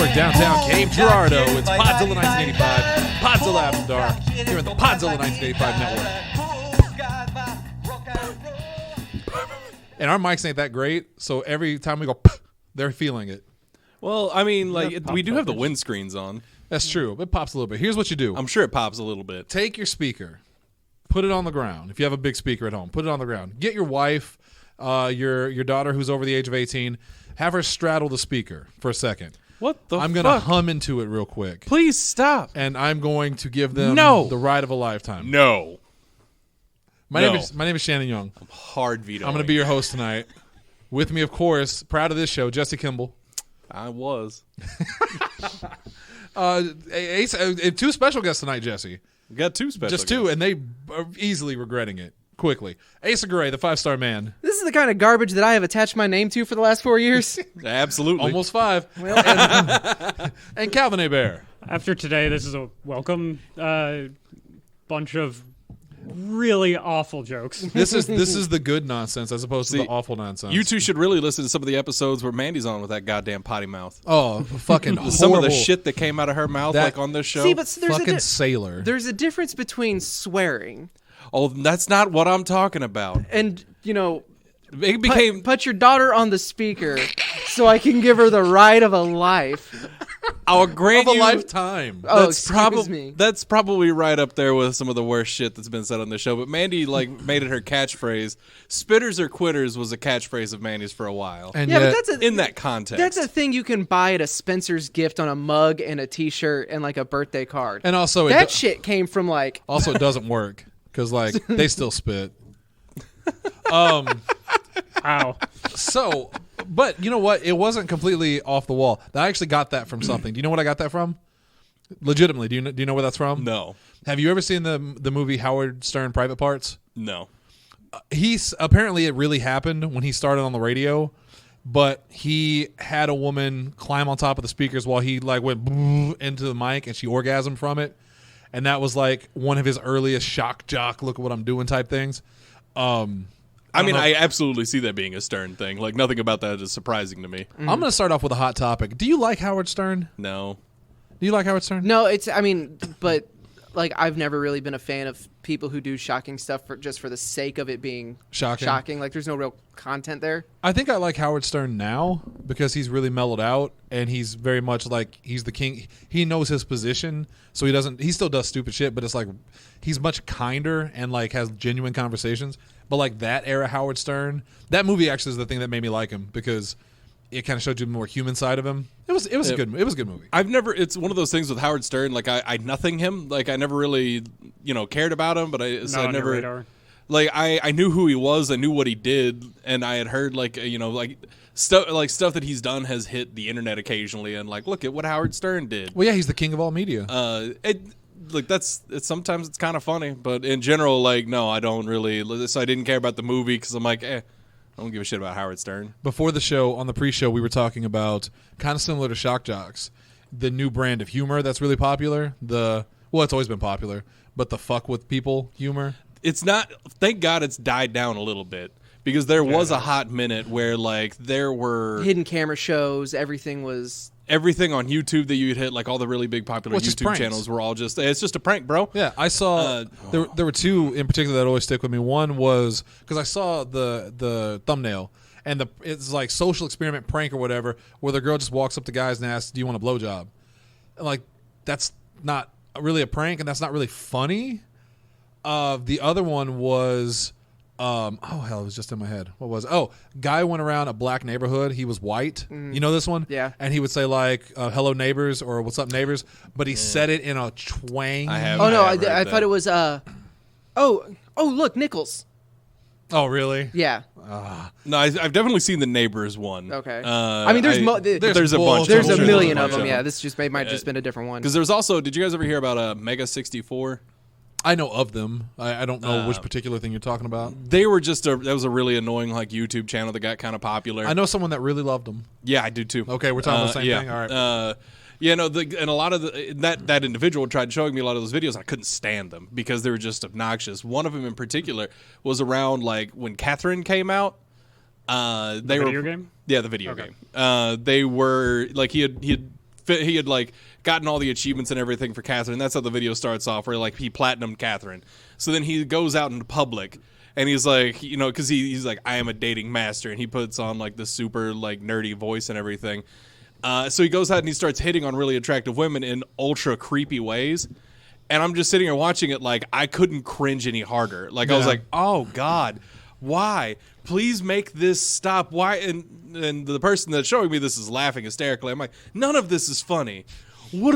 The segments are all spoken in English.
Network, downtown Cape Girardeau. It's Podzilla 1985, Podzilla After Dark, here at the Podzilla 1985 Network. And our mics ain't that great, so every time we go, they're feeling it. Well, I mean, like, we do have the windscreens on. That's true. It pops a little bit. Here's what you do. I'm sure it pops a little bit. Take your speaker, put it on the ground. If you have a big speaker at home, put it on the ground. Get your wife, your daughter who's over the age of 18, have her straddle the speaker for a second. What the fuck? I'm going to hum into it real quick. Please stop. And I'm going to give them the ride of a lifetime. No. My name is Shannon Young. I'm hard vetoing. I'm going to be your host tonight. With me, of course, proud of this show, Jesse Kimball. I was. Two special guests tonight, Jesse. We got two special Just guests. two, and they are easily regretting it quickly. Asa Gray, the 5-star man. This is the kind of garbage that I have attached my name to for the last 4 years. Absolutely. Almost 5. And Calvin Hebert. After today, this is a welcome bunch of really awful jokes. This is the good nonsense as opposed to the awful nonsense. You two should really listen to some of the episodes where Mandy's on with that goddamn potty mouth. Oh, fucking horrible. Some of the shit that came out of her mouth, like on this show. See, but there's fucking sailor. There's a difference between swearing. Oh, that's not what I'm talking about. And, you know, It became put your daughter on the speaker so I can give her the ride of a life. I'll grant of a you lifetime. Oh, excuse me. That's probably right up there with some of the worst shit that's been said on the show. But Mandy made it her catchphrase. Spitters or quitters was a catchphrase of Mandy's for a while. And Yeah, yet, but that's in that context, that's a thing you can buy at a Spencer's gift on a mug and a T-shirt and like a birthday card. and also that shit came from like. Also, it doesn't work because like they still spit. Ow. So, but you know what? It wasn't completely off the wall. I actually got that from something. Do you know what I got that from? Legitimately, do you know where that's from? No. Have you ever seen the movie Howard Stern Private Parts? No. Apparently it really happened when he started on the radio, but he had a woman climb on top of the speakers while he like went into the mic and she orgasmed from it, and that was like one of his earliest shock jock, look at what I'm doing type things. I absolutely see that being a Stern thing. Like, nothing about that is surprising to me. I'm going to start off with a hot topic. Do you like Howard Stern? No. Do you like Howard Stern? No, but like I've never really been a fan of people who do shocking stuff just for the sake of it being Shocking. Like there's no real content there. I think I like Howard Stern now because he's really mellowed out and he's very much like he's the king. He knows his position, so he still does stupid shit, but it's like he's much kinder and like has genuine conversations. But like that era Howard Stern, that movie actually is the thing that made me like him because it kind of showed you the more human side of him. It was a good movie. It's one of those things with Howard Stern. Like, I nothing him. Like, I never really, cared about him. But I never, like, I knew who he was. I knew what he did, and I had heard stuff that he's done has hit the internet occasionally. And like, look at what Howard Stern did. Well, yeah, he's the king of all media. Sometimes it's kind of funny, but in general, like, no, I don't really. So I didn't care about the movie because I'm like, I don't give a shit about Howard Stern. Before the show, on the pre-show, we were talking about, kind of similar to Shock Jocks, the new brand of humor that's really popular. It's always been popular, but the fuck with people humor. It's not. Thank God it's died down a little bit because there was a hot minute where like there were hidden camera shows. Everything on YouTube that you'd hit, like all the really big popular YouTube channels were all just, it's just a prank, bro. Yeah, I saw, there were two in particular that always stick with me. One was, because I saw the thumbnail, and it's like social experiment prank or whatever, where the girl just walks up to guys and asks, do you want a blowjob? And like, that's not really a prank, and that's not really funny. The other one was... it was just in my head. What was it? Oh, guy went around a black neighborhood. He was white. You know this one? Yeah. And he would say like, hello neighbors or what's up neighbors, but he said it in a twang. I thought it was look, Nichols. Oh, really? Yeah. No, I've definitely seen the Neighbors one. Okay. There's a bunch. There's a Bullshit. million of them. Yeah, this just might just been a different one. Because there's also, did you guys ever hear about Mega 64? I know of them. I don't know which particular thing you're talking about. They were that was a really annoying like YouTube channel that got kind of popular. I know someone that really loved them. Yeah, I do too. Okay, we're talking about the same thing. All right. And a lot of that individual tried showing me a lot of those videos. And I couldn't stand them because they were just obnoxious. One of them in particular was around like when Catherine came out. The video game? Yeah, the video game. They were like he had he had like gotten all the achievements and everything for Catherine. That's how the video starts off, where like he platinumed Catherine. So then he goes out into public and he's like, you know, because he's like, I am a dating master, and he puts on like the super like nerdy voice and everything. So he goes out and he starts hitting on really attractive women in ultra creepy ways. And I'm just sitting here watching it like I couldn't cringe any harder. Like I was like, oh God, why? Please make this stop. Why? And the person that's showing me this is laughing hysterically. I'm like, none of this is funny. What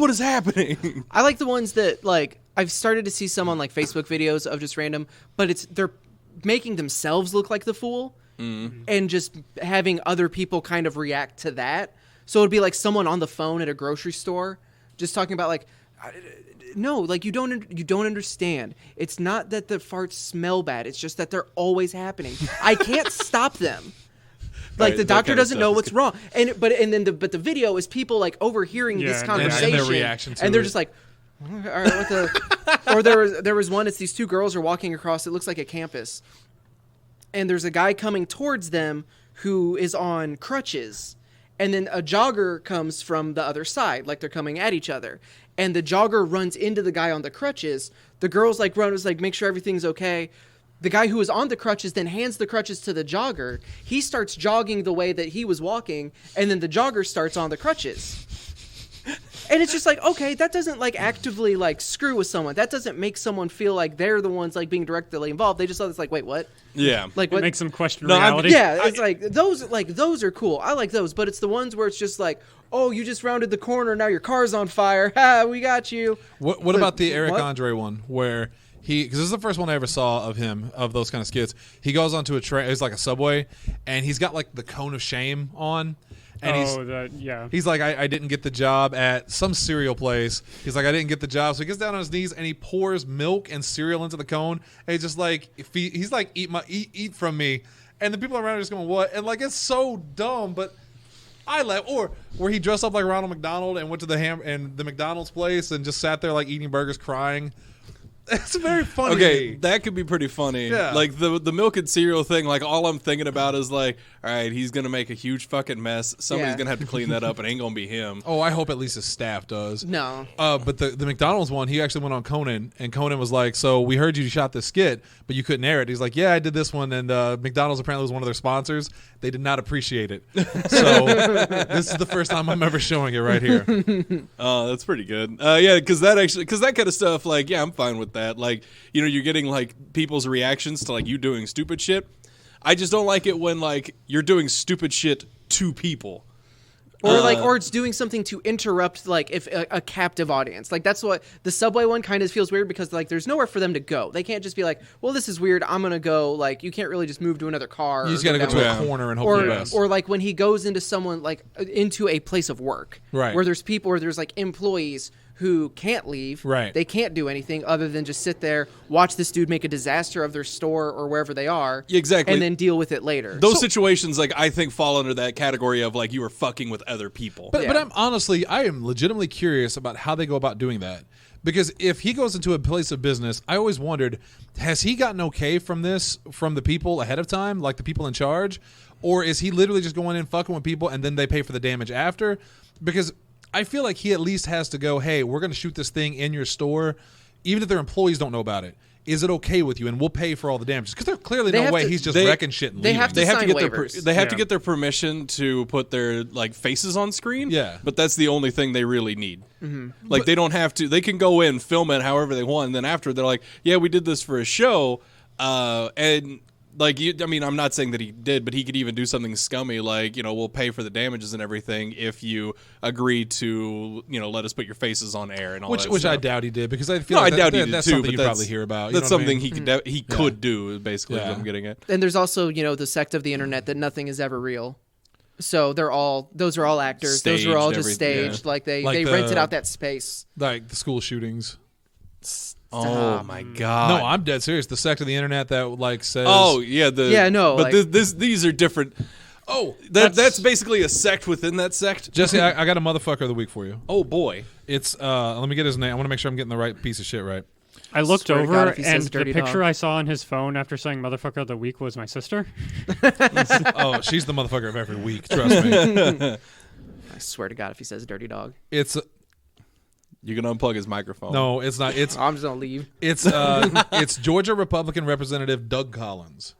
is happening? I like the ones that like I've started to see some on like Facebook videos of just random, but they're making themselves look like the fool and just having other people kind of react to that. So it'd be like someone on the phone at a grocery store just talking about like, no, like you don't understand. It's not that the farts smell bad. It's just that they're always happening. I can't stop them. Like Right, the doctor doesn't know what's good. wrong, but the video is people like overhearing this conversation, and their reaction to and they're it. just like, all right, what the? Or there was one. It's these two girls are walking across. It looks like a campus, and there's a guy coming towards them who is on crutches, and then a jogger comes from the other side, like they're coming at each other, and the jogger runs into the guy on the crutches. The girls like run, like make sure everything's okay. The guy who was on the crutches then hands the crutches to the jogger. He starts jogging the way that he was walking, and then the jogger starts on the crutches. And it's just like, okay, that doesn't like actively like screw with someone. That doesn't make someone feel like they're the ones like being directly involved. They just thought it's like, wait, what? Yeah. Like It what? makes them question No, reality. Yeah, it's like those are cool. I like those, but it's the ones where it's just like, oh, you just rounded the corner, now your car's on fire. Ha, we got you. What about the Eric what? Andre one where because this is the first one I ever saw of him, of those kind of skits. He goes onto a train, it's like a subway, and he's got like the cone of shame on. And he's like, I didn't get the job at some cereal place. He's like, I didn't get the job. So he gets down on his knees and he pours milk and cereal into the cone. And he's just like, he's like, eat from me. And the people around are just going, what? And like, it's so dumb, but I laugh. Or where he dressed up like Ronald McDonald and went to the McDonald's place and just sat there like eating burgers, crying. It's very funny. Okay, that could be pretty funny. Yeah. Like the milk and cereal thing, like all I'm thinking about is like, all right, he's gonna make a huge fucking mess. Somebody's Yeah. gonna have to clean that up. It ain't gonna be him. Oh, I hope at least his staff does. No. But the McDonald's one, he actually went on Conan, and Conan was like, so we heard you shot this skit, but you couldn't air it. He's like, yeah, I did this one, and McDonald's apparently was one of their sponsors. They did not appreciate it. So this is the first time I'm ever showing it right here. Oh, that's pretty good. Yeah, because that kind of stuff, like, yeah, I'm fine with that. Like, you know, you're getting like people's reactions to like you doing stupid shit. I just don't like it when like you're doing stupid shit to people. Or it's doing something to interrupt like if a captive audience. Like that's what the subway one kind of feels weird because like there's nowhere for them to go. They can't just be like, well, this is weird. I'm gonna go. Like you can't really just move to another car. You just got to go to a corner and hope for the best. Or like when he goes into someone like into a place of work, Right. Where there's people, where there's like employees who can't leave. Right. They can't do anything other than just sit there, watch this dude make a disaster of their store or wherever they are. Exactly. And then deal with it later. Those situations, like, I think fall under that category of like you were fucking with other people. But Yeah. I am legitimately curious about how they go about doing that. Because if he goes into a place of business, I always wondered, has he gotten okay from this from the people ahead of time, like the people in charge? Or is he literally just going in fucking with people and then they pay for the damage after? Because I feel like he at least has to go, hey, we're going to shoot this thing in your store, even if their employees don't know about it. Is it okay with you? And we'll pay for all the damages. Because there's clearly no way he's just wrecking shit and they leaving. have to They have to sign get waivers. they have to Yeah. get their permission to put their like faces on screen. Yeah. But that's the only thing they really need. Mm-hmm. Like they don't have to. They can go in, film it however they want, and then after they're like, yeah, we did this for a show, and. Like, I mean, I'm not saying that he did, but he could even do something scummy like, you know, we'll pay for the damages and everything if you agree to, you know, let us put your faces on air and all that Which stuff. I doubt he did, because I feel No, like I doubt he did that's too, something but you that's- probably hear about. You That's know what I something mean? he could do, is basically Yeah. what I'm getting at. And there's also, you know, the sect of the internet that nothing is ever real. So those are all actors. Those are all Staged, just everything, yeah. staged. Like they Like rented the- out that space. Like the school shootings. Oh my god! No, I'm dead serious. The sect of the internet that like says, Oh yeah, no, But like- these are different. oh, That's basically a sect within that sect. Jesse, I got a motherfucker of the week for you. Oh boy. It's let me get his name. I want to make sure I'm getting the right piece of shit right. I looked Swear to over, God, if he says and the dirty picture dog. I saw on his phone after saying "motherfucker of the week" was my sister. Oh, she's the motherfucker of every week. Trust me. I swear to God, if he says dirty dog. It's You can unplug his microphone. no, it's not. It's I'm just gonna leave. it's Georgia Republican Representative Doug Collins,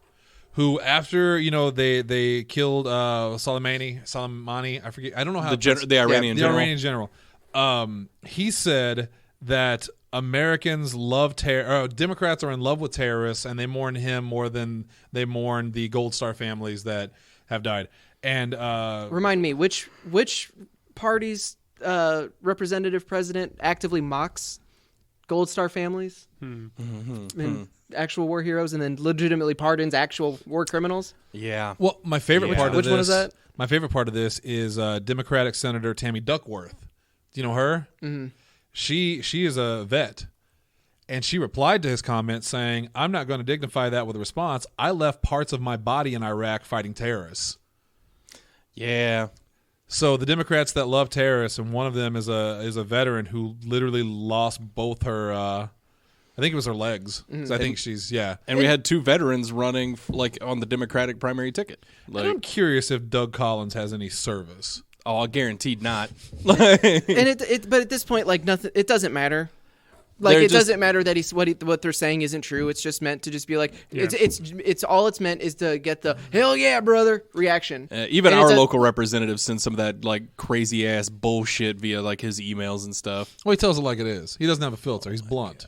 who after they killed Soleimani, I forget. I don't know how the Iranian general. The Iranian general. He said that Americans love Democrats are in love with terrorists, and they mourn him more than they mourn the Gold Star families that have died. And Remind me, which party's representative president actively mocks Gold Star families and actual war heroes, and then legitimately pardons actual war criminals? Yeah. Well, my favorite part of Which this. one is that? My favorite part of this is Democratic Senator Tammy Duckworth. Do you know her? Mm-hmm. She is a vet, and she replied to his comment saying, "I'm not going to dignify that with a response. I left parts of my body in Iraq fighting terrorists." Yeah. So the Democrats that love terrorists, and one of them is a veteran who literally lost both her, I think it was her legs. Mm-hmm. I think she's And we had two veterans running on the Democratic primary ticket. And I'm curious if Doug Collins has any service. Oh, guaranteed not. But at this point, nothing. It doesn't matter. It doesn't matter that what they're saying isn't true. It's just meant to just be it's all it's meant is to get the hell yeah, brother reaction. Even our local representative sends some of that crazy ass bullshit via his emails and stuff. Well, he tells it like it is. He doesn't have a filter. He's blunt.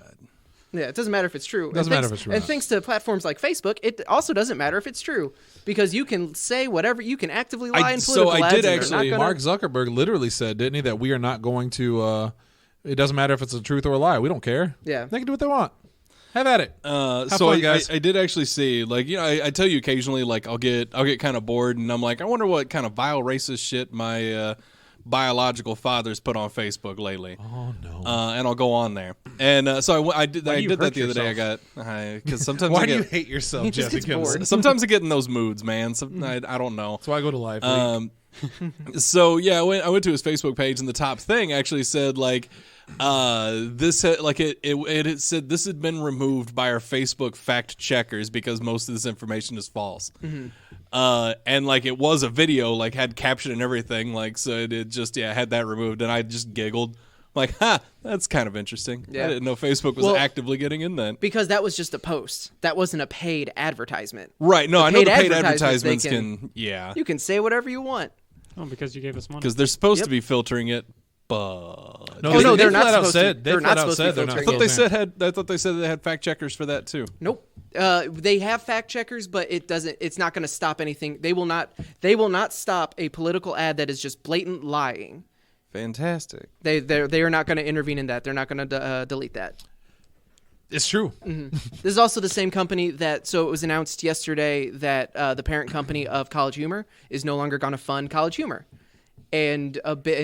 Yeah, it doesn't matter if it's true. It doesn't matter if it's true. And thanks to platforms like Facebook, it also doesn't matter if it's true because you can say whatever, you can actively lie in political ads. So I did actually. Mark Zuckerberg literally said, didn't he, that we are not going to. It doesn't matter if it's a truth or a lie. We don't care. Yeah, they can do what they want. Have at it. Have fun, guys. I did actually see, I tell you occasionally, I'll get kind of bored, and I'm like, I wonder what kind of vile racist shit my biological father's put on Facebook lately. Oh no! And I'll go on there, and so I did that the other day. I got because sometimes why do you hate yourself, Jesse? Sometimes I get in those moods, man. I don't know. That's why I go to Live. So yeah, I went to his Facebook page, and the top thing actually said this it said this had been removed by our Facebook fact checkers because most of this information is false. Mm-hmm. And it was a video, had caption and everything, so it just had that removed, and I just giggled. That's kind of interesting. Yeah. I didn't know Facebook was actively getting in that. Because that was just a post. That wasn't a paid advertisement. Right. No, I know the paid advertisements can. You can say whatever you want. Oh, because you gave us money. Because they're supposed to be filtering it, but no, they're not supposed to. They're not supposed to be filtering it. I thought they said they had fact checkers for that too. Nope. They have fact checkers, but it's not going to stop anything. They will not stop a political ad that is just blatant lying. Fantastic. They are not going to intervene in that. They're not going to delete that. It's true. Mm-hmm. This is also the same company so it was announced yesterday that the parent company of College Humor is no longer going to fund College Humor. And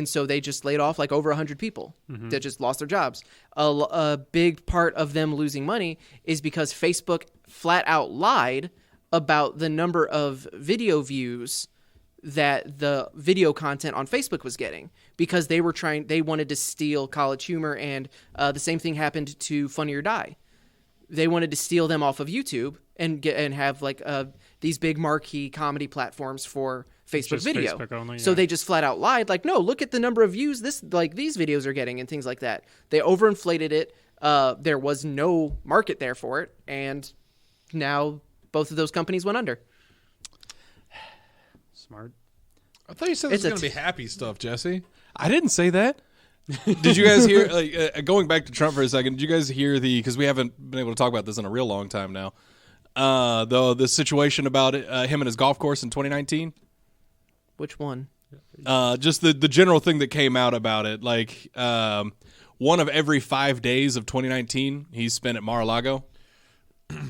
so they just laid off over 100 people that just lost their jobs. A big part of them losing money is because Facebook flat out lied about the number of video views that the video content on Facebook was getting because they wanted to steal College Humor, and the same thing happened to Funny or Die. They wanted to steal them off of YouTube and have these big marquee comedy platforms for Facebook just video. Facebook only, So they just flat out lied, no, look at the number of views these videos are getting and things like that. They overinflated it. There was no market there for it, and now both of those companies went under. Smart. I thought you said this was going to be happy stuff, Jesse. I didn't say that. Did you guys hear, going back to Trump for a second, did you guys hear because we haven't been able to talk about this in a real long time now, the situation about him and his golf course in 2019? Which one? Just the general thing that came out about it. One of every 5 days of 2019 he spent at Mar-a-Lago.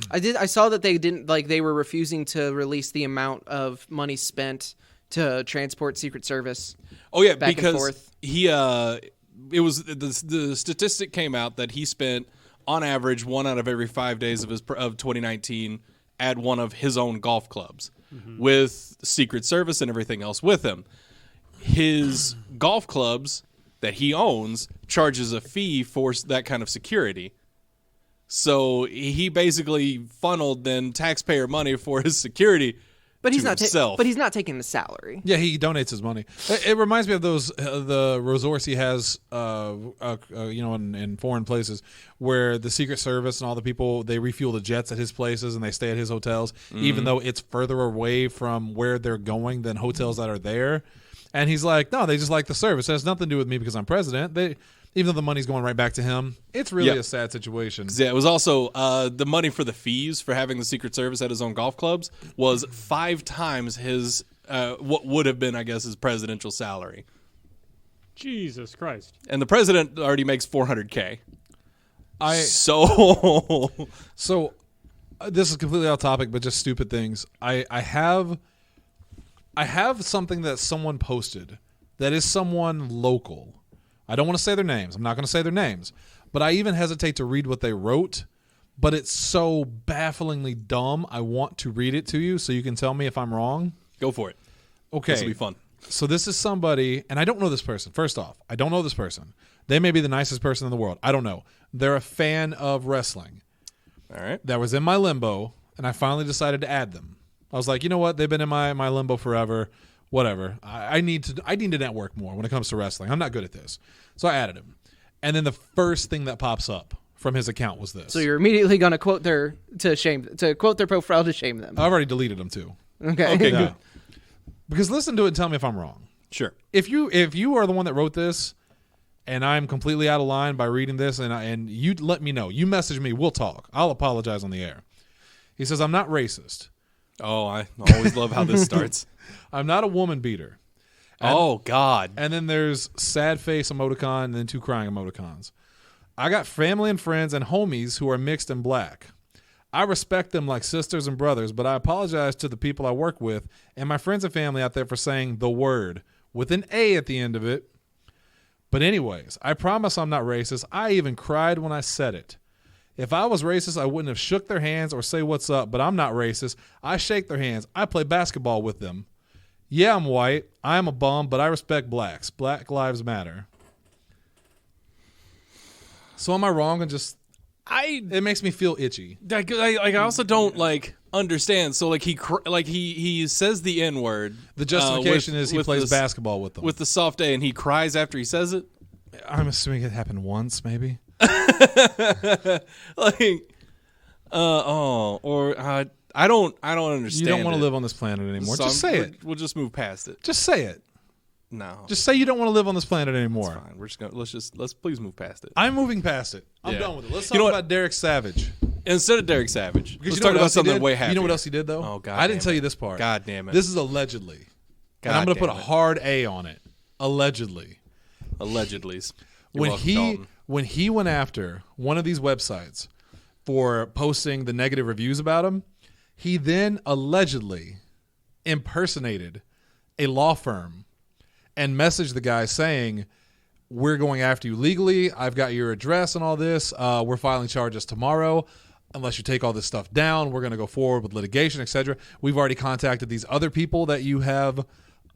I saw that they didn't they were refusing to release the amount of money spent to transport Secret Service. Oh yeah, back because and forth. He it was the statistic came out that he spent on average 1 out of every 5 days of 2019 at one of his own golf clubs with Secret Service and everything else with him. His golf clubs that he owns charges a fee for that kind of security. So he basically funneled then taxpayer money for his security But he's not himself. but he's not taking the salary. Yeah, he donates his money. It reminds me of those the resorts he has, in foreign places where the Secret Service and all the people, they refuel the jets at his places and they stay at his hotels, even though it's further away from where they're going than hotels that are there. And he's like, no, they just like the service. It has nothing to do with me because I'm president. Even though the money's going right back to him, it's really a sad situation. Yeah, it was also the money for the fees for having the Secret Service at his own golf clubs was 5 times his what would have been, I guess, his presidential salary. Jesus Christ! And the president already makes $400K. So this is completely off topic, but just stupid things. I have something that someone posted that is someone local. I don't want to say their names. I'm not going to say their names. But I even hesitate to read what they wrote. But it's so bafflingly dumb. I want to read it to you so you can tell me if I'm wrong. Go for it. Okay. This will be fun. So this is somebody, and I don't know this person. First off, I don't know this person. They may be the nicest person in the world. I don't know. They're a fan of wrestling. All right. That was in my limbo, and I finally decided to add them. I was like, you know what? They've been in my limbo forever. Whatever. I need to network more when it comes to wrestling. I'm not good at this. So I added him. And then the first thing that pops up from his account was this. So you're immediately going to quote their profile to shame them. I've already deleted them too. Okay, good. Because listen to it and tell me if I'm wrong. Sure. If you are the one that wrote this and I'm completely out of line by reading this and you let me know. You message me, we'll talk. I'll apologize on the air. He says, I'm not racist. Oh, I always love how this starts. I'm not a woman beater. Oh, God. And then there's sad face emoticon and then 2 crying emoticons. I got family and friends and homies who are mixed and black. I respect them like sisters and brothers, but I apologize to the people I work with and my friends and family out there for saying the word with an A at the end of it. But anyways, I promise I'm not racist. I even cried when I said it. If I was racist, I wouldn't have shook their hands or say what's up, but I'm not racist. I shake their hands. I play basketball with them. Yeah, I'm white. I am a bum, but I respect blacks. Black lives matter. So am I wrong? And it makes me feel itchy. I also don't understand. So he says the N-word. The justification is he plays basketball with them with the soft A, and he cries after he says it. I'm assuming it happened once, maybe. I don't understand. You don't want to live on this planet anymore. So just say it. We'll just move past it. Just say it. No. Just say you don't want to live on this planet anymore. It's fine. We're just gonna let's please move past it. I'm moving past it. I'm done with it. Let's talk about Derek Savage. Instead of Derek Savage, Because let's talk about something way happier. You know what else he did though? Oh God! I didn't tell you this part. God damn it! This is allegedly. And I'm going to put a hard A on it. Allegedly. Allegedly. When he went after one of these websites for posting the negative reviews about him, he then allegedly impersonated a law firm and messaged the guy saying, we're going after you legally. I've got your address and all this. We're filing charges tomorrow. Unless you take all this stuff down, we're going to go forward with litigation, etc. We've already contacted these other people that you have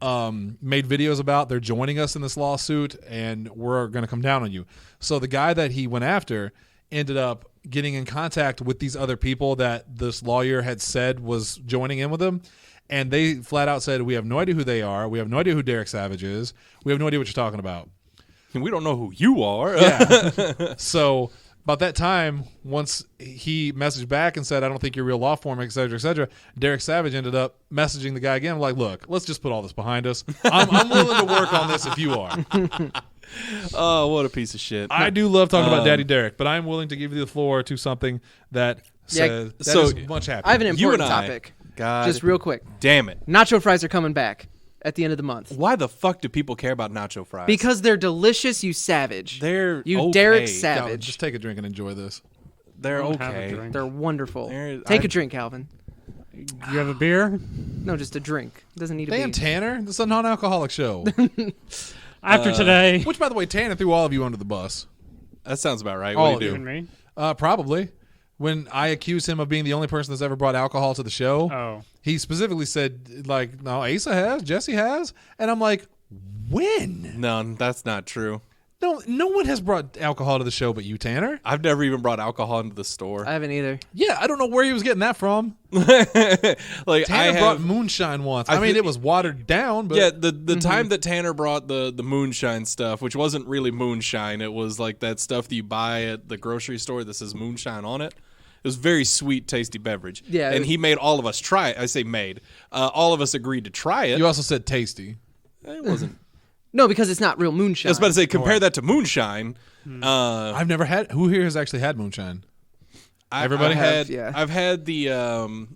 made videos about. They're joining us in this lawsuit, and we're going to come down on you. So the guy that he went after ended up getting in contact with these other people that this lawyer had said was joining in with him. And they flat out said, we have no idea who they are. We have no idea who Derek Savage is. We have no idea what you're talking about. And we don't know who you are. Yeah. So about that time, once he messaged back and said, I don't think you're a real law firm, et cetera, Derek Savage ended up messaging the guy again, like, look, let's just put all this behind us. I'm willing to work on this if you are. Oh, what a piece of shit. I do love talking about Daddy Derek, but I'm willing to give you the floor to something that says that is much happier. I have an important topic. God, just real quick. Damn it. Nacho fries are coming back at the end of the month. Why the fuck do people care about nacho fries? Because they're delicious, you savage. They're you okay. Derek Savage. Just take a drink and enjoy this. They're okay. They're wonderful. Take a drink, Calvin. You have a beer? No, just a drink. It doesn't need to be. Damn, Tanner. This is a non-alcoholic show. After today. Which, by the way, Tanner threw all of you under the bus. That sounds about right. All what do you of do? you. Me? Probably. When I accused him of being the only person that's ever brought alcohol to the show, he specifically said, like, no, Asa has, Jesse has. And I'm like, when? No, that's not true. No one has brought alcohol to the show but you, Tanner. I've never even brought alcohol into the store. I haven't either. Yeah, I don't know where he was getting that from. Like Tanner brought moonshine once. I mean, it was watered down, but yeah, the time that Tanner brought the moonshine stuff, which wasn't really moonshine, it was like that stuff that you buy at the grocery store that says moonshine on it. It was very sweet, tasty beverage. Yeah, and he made all of us try it. I say made. All of us agreed to try it. you also said tasty. It wasn't. No, because it's not real moonshine. I was about to say, compare that to moonshine. I've never had. Who here has actually had moonshine? Everybody I've had the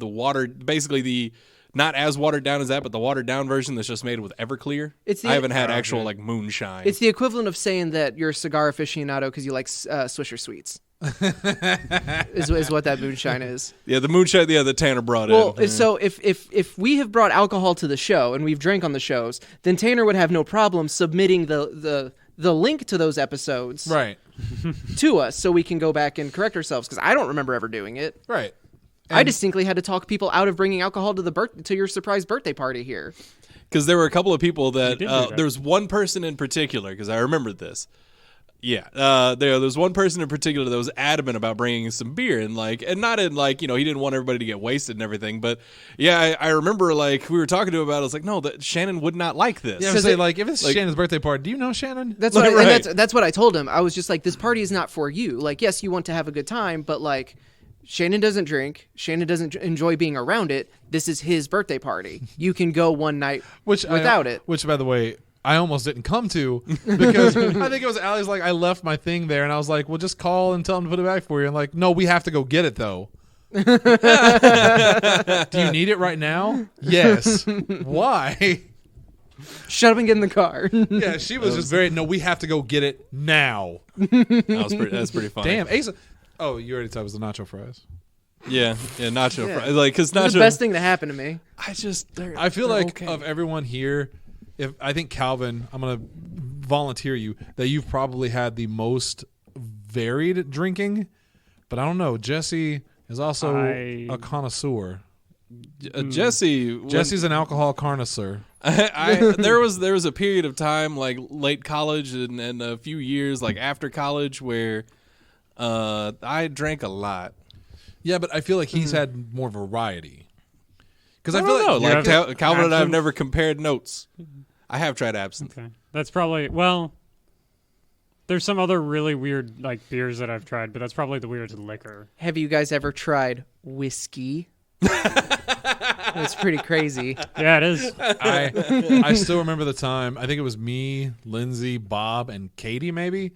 water, basically the not as watered down as that, but the watered down version that's just made with Everclear. I haven't had actual like moonshine. It's the equivalent of saying that you're a cigar aficionado because you like Swisher Sweets. is what that moonshine is. Yeah, the moonshine. Yeah, that Tanner brought in. Well, so if we have brought alcohol to the show and we've drank on the shows, then Tanner would have no problem submitting the link to those episodes Right. to us so we can go back and correct ourselves because I don't remember ever doing it. Right. I distinctly had to talk people out of bringing alcohol to your surprise birthday party here. Because there were a couple of people that there was one person in particular, because I remembered this. Yeah, there's one person in particular that was adamant about bringing some beer and not in he didn't want everybody to get wasted and everything, but yeah, I remember we were talking to him about it. I was like, no, that Shannon would not like this. Yeah, I would say if it's Shannon's birthday party, do you know Shannon? That's what and that's what I told him. I was just like, this party is not for you. Like, yes, you want to have a good time, but Shannon doesn't drink. Shannon doesn't enjoy being around it. This is his birthday party. You can go one night without it. Which, by the way, I almost didn't come to because I think it was Allie's I left my thing there and I was like, well, just call and tell him to put it back for you. And no, we have to go get it though. Do you need it right now? Yes. Why? Shut up and get in the car. Yeah, she was just no, we have to go get it now. That's pretty funny. Damn, Asa. Oh, you already said it was the nacho fries. Yeah, nacho fries. Because nacho. It's the best thing to happen to me. I feel like of everyone here, I think Calvin, I'm gonna volunteer you that you've probably had the most varied drinking, but I don't know. Jesse is also a connoisseur. Jesse's an alcohol connoisseur. There was a period of time late college and a few years after college where I drank a lot. Yeah, but I feel like he's had more variety. Because I feel like Calvin and I have never compared notes. I have tried absinthe. Okay, that's probably there's some other really weird beers that I've tried, but that's probably the weirdest liquor. Have you guys ever tried whiskey? It's pretty crazy. Yeah, it is. I still remember the time. I think it was me, Lindsey, Bob, and Katie. Maybe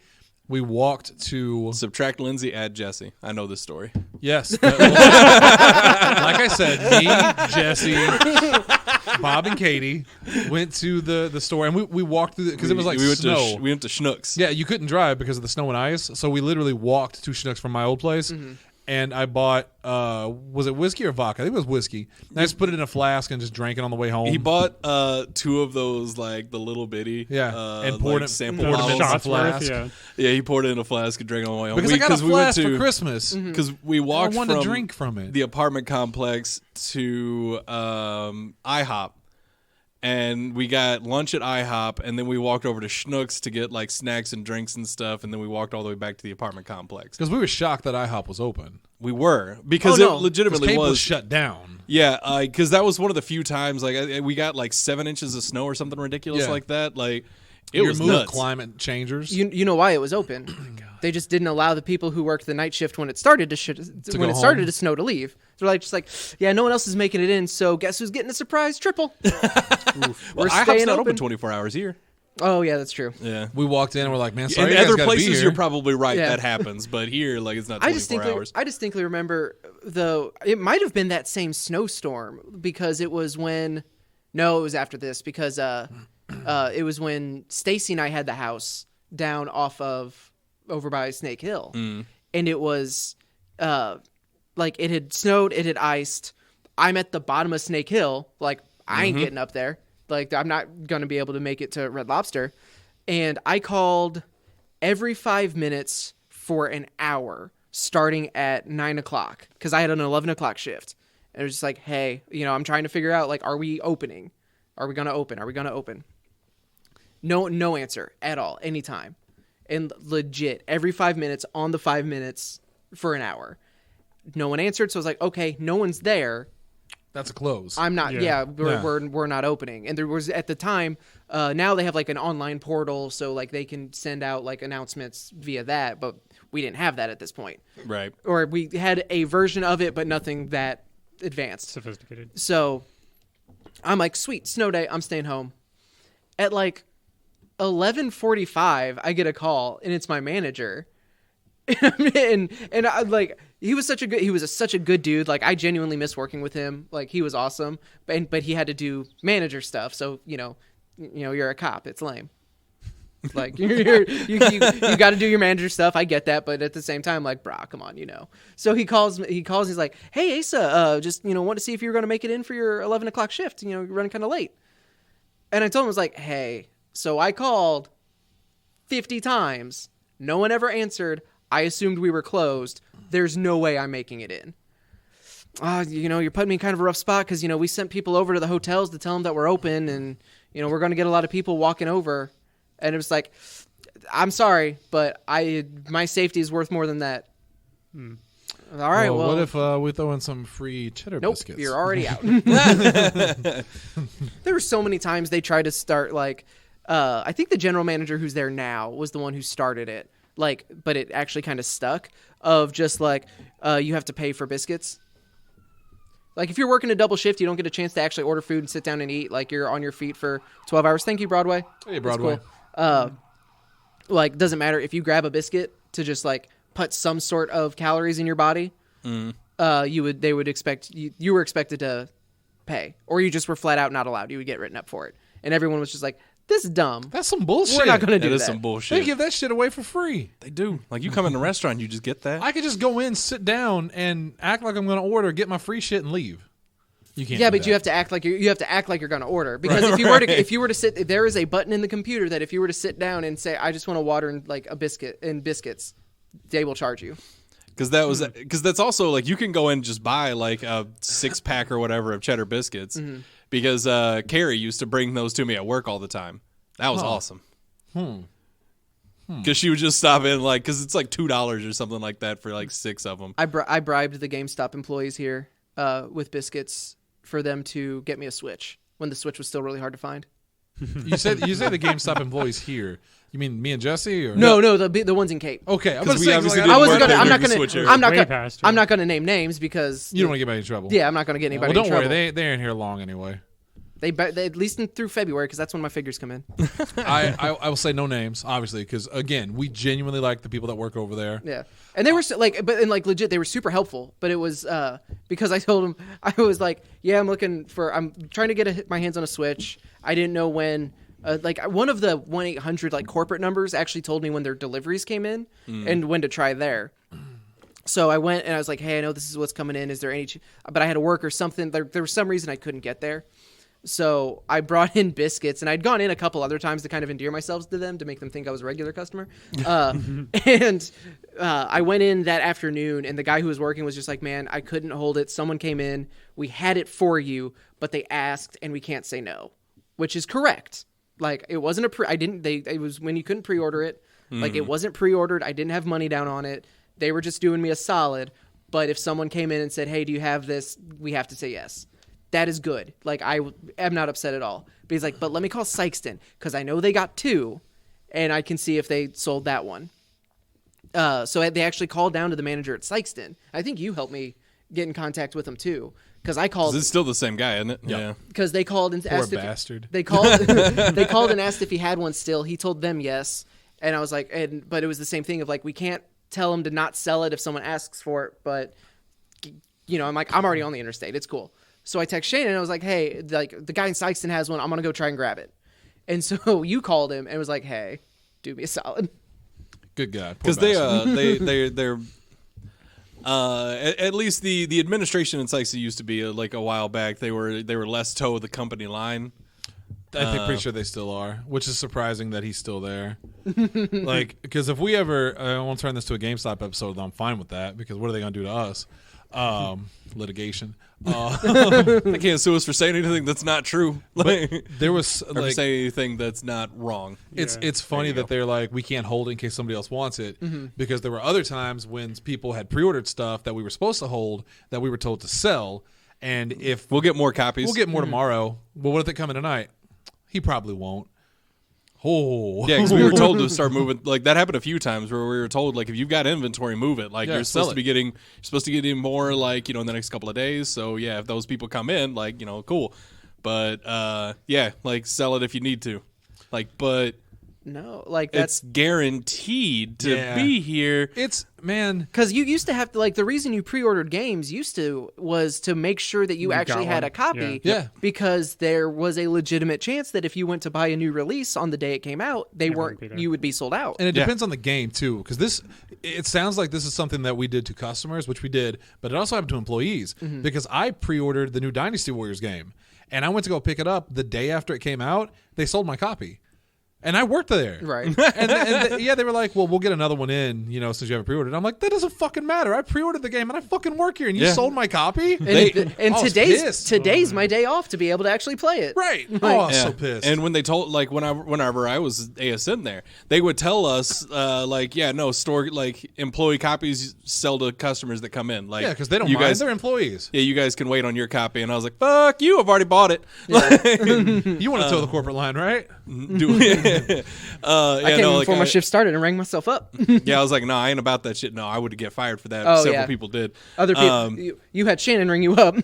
we walked to subtract Lindsey, add Jesse. I know this story. Yes, like I said, me, Jesse, Bob, and Katie went to the store, and we walked through because it was snow. We went to Schnucks. Yeah, you couldn't drive because of the snow and ice, so we literally walked to Schnucks from my old place. Mm-hmm. And I bought, was it whiskey or vodka? I think it was whiskey. And I just put it in a flask and just drank it on the way home. He bought two of those, the little bitty, and poured sample them in a flask. Yeah, he poured it in a flask and drank it on the way home. Because I got a flask for Christmas. Because we walked I wanted to drink from it. The apartment complex to IHOP. And we got lunch at IHOP, and then we walked over to Schnucks to get snacks and drinks and stuff, and then we walked all the way back to the apartment complex. Because we were shocked that IHOP was open. We were because it legitimately was shut down. Yeah, because that was one of the few times we got 7 inches of snow or something ridiculous like that. It was nuts. Climate changers. You know why it was open? Oh, they just didn't allow the people who worked the night shift when it started to snow to leave. They're yeah, no one else is making it in, so guess who's getting a surprise triple? We're staying not open 24 hours here. Oh yeah, that's true. Yeah, we walked in and we're like, man, sorry, in you guys other places be here. You're probably right that happens, but here it's not 24 hours. I distinctly remember it might have been that same snowstorm because it was it was after this because it was when Stacy and I had the house down over by Snake Hill, and it was it had snowed, it had iced. I'm at the bottom of Snake Hill, I ain't getting up there. I'm not going to be able to make it to Red Lobster. And I called every 5 minutes for an hour starting at 9 o'clock because I had an 11 o'clock shift. And it was just hey, I'm trying to figure out, are we opening? Are we going to open? Are we going to open? No answer at all, anytime. And legit, every 5 minutes on the 5 minutes for an hour. No one answered, so I was like, okay, no one's there. That's a close. I'm not. Yeah, we're not opening. And there was at the time. Now they have like an online portal, so like they can send out like announcements via that. But we didn't have that at this point. Right. Or we had a version of it, but nothing that advanced, sophisticated. So I'm like, sweet, snow day. I'm staying home. At like 11:45, I get a call, and it's my manager. and I, like he was such a good dude. Like I genuinely miss working with him. Like he was awesome, but he had to do manager stuff. So you know you're a cop. It's lame. Like you got to do your manager stuff. I get that, but at the same time, like, brah, come on, So he calls. He's like, hey, Asa, just want to see if you're going to make it in for your 11 o'clock shift. You're running kind of late. And I told him, I was like, hey, so I called 50 times. No one ever answered. I assumed we were closed. There's no way I'm making it in. You're putting me in kind of a rough spot because, we sent people over to the hotels to tell them that we're open and, we're going to get a lot of people walking over. And it was like, I'm sorry, but my safety is worth more than that. All right, well. What if we throw in some free cheddar biscuits? Nope, you're already out. There were so many times they tried to start, like, I think the general manager who's there now was the one who started it. Like, but it actually kind of stuck of just like, you have to pay for biscuits. Like if you're working a double shift, you don't get a chance to actually order food and sit down and eat. Like you're on your feet for 12 hours. Thank you, Broadway. Hey, Broadway. Cool. Like doesn't matter if you grab a biscuit to just like put some sort of calories in your body. They would expect you were expected to pay, or you just were flat out not allowed. You would get written up for it. And everyone was just like, this is dumb. That's some bullshit. We're not going to do that. That is some bullshit. They give that shit away for free. They do. Like, you come in a restaurant, you just get that. I could just go in, sit down, and act like I'm going to order, get my free shit, and leave. You can't. Yeah, but you have to act like you're going to order because if you were to sit, there is a button in the computer that if you were to sit down and say, I just want a water and like a biscuit and biscuits, they will charge you. Because that's also like you can go in and just buy like a 6-pack or whatever of cheddar biscuits. Because Carrie used to bring those to me at work all the time. That was awesome. Because she would just stop in, like, because it's like $2 or something like that for like 6 of them. I bribed the GameStop employees here with biscuits for them to get me a Switch when the Switch was still really hard to find. You say the GameStop employees here. You mean me and Jesse? Or no, the ones in Cape. Okay, I'm not gonna name names because you don't want to get anybody in trouble. Yeah, I'm not gonna get anybody. Well, don't in trouble. worry, they aren't here long anyway. They at least through February because that's when my figures come in. I will say no names, obviously, because again, we genuinely like the people that work over there. Yeah, and they were legit, they were super helpful. But it was because I told them I was like, yeah, I'm trying to get my hands on a Switch. I didn't know when. Like one of the 1-800 like corporate numbers actually told me when their deliveries came in and when to try there. So I went and I was like, hey, I know this is what's coming in. Is there any? But I had to work or something. There was some reason I couldn't get there. So I brought in biscuits, and I'd gone in a couple other times to kind of endear myself to them to make them think I was a regular customer. And I went in that afternoon, and the guy who was working was just like, man, I couldn't hold it. Someone came in. We had it for you, but they asked, and we can't say no, which is correct. Like, it wasn't it was when you couldn't pre-order it. Like, it wasn't pre-ordered. I didn't have money down on it. They were just doing me a solid. But if someone came in and said, hey, do you have this? We have to say yes. That is good. Like, I am not upset at all. But he's like, but let me call Sykeston because I know they got 2, and I can see if they sold that one. So they actually called down to the manager at Sykeston. I think you helped me get in contact with him too because I called. It's still the same guy, isn't it? Yeah. Because they called and asked. Poor bastard. They called. They called and asked if he had one still. He told them yes, and I was like, but it was the same thing of like we can't tell him to not sell it if someone asks for it, but I'm like I'm already on the interstate. It's cool. So I text Shane and I was like, hey, like the guy in Sykeston has one. I'm gonna go try and grab it. And so you called him and was like, hey, do me a solid. Good guy. Because they're at least the administration in Sykeston used to be like a while back. They were less toe of the company line. I think pretty sure they still are, which is surprising that he's still there. Like, because if we ever, I won't turn this to a GameStop episode, I'm fine with that because what are they going to do to us? Litigation. They can't sue us for saying anything that's not true. Like, there was or for saying anything that's not wrong. It's funny that they're like, we can't hold it in case somebody else wants it, because there were other times when people had pre-ordered stuff that we were supposed to hold that we were told to sell, and if we'll get more copies, we'll get more tomorrow. But what if they come in tonight? He probably won't. Oh, yeah, because we were told to start moving. Like that happened a few times where we were told, like, if you've got inventory, move it. Like you're supposed to be getting more, like, you know, in the next couple of days. So yeah, if those people come in, like, you know, cool. But yeah, like sell it if you need to. Like, but no, like it's guaranteed to be here. It's because you used to have to, like, the reason you pre-ordered games was to make sure that you actually had a copy. Yeah. Because there was a legitimate chance that if you went to buy a new release on the day it came out, you would be sold out. And it depends on the game too, because it sounds like this is something that we did to customers, which we did, but it also happened to employees, because I pre-ordered the new Dynasty Warriors game, and I went to go pick it up the day after it came out. They sold my copy. And I worked there. Right. and they were like, well, we'll get another one in, you know, since you haven't pre-ordered. I'm like, that doesn't fucking matter. I pre-ordered the game and I fucking work here, and you sold my copy? And today's my day off to be able to actually play it. Right. I was so pissed. And when they told, like, whenever I was ASN there, they would tell us, like, store, like, employee copies sell to customers that come in. Like, yeah, because they don't mind. They're employees. Yeah, you guys can wait on your copy. And I was like, fuck you, I've already bought it. Yeah. You want to toe the corporate line, right? I came in before my shift started and rang myself up. Yeah, I was like, no, I ain't about that shit. No, I would get fired for that. Several people did. Other people, you had Shannon ring you up,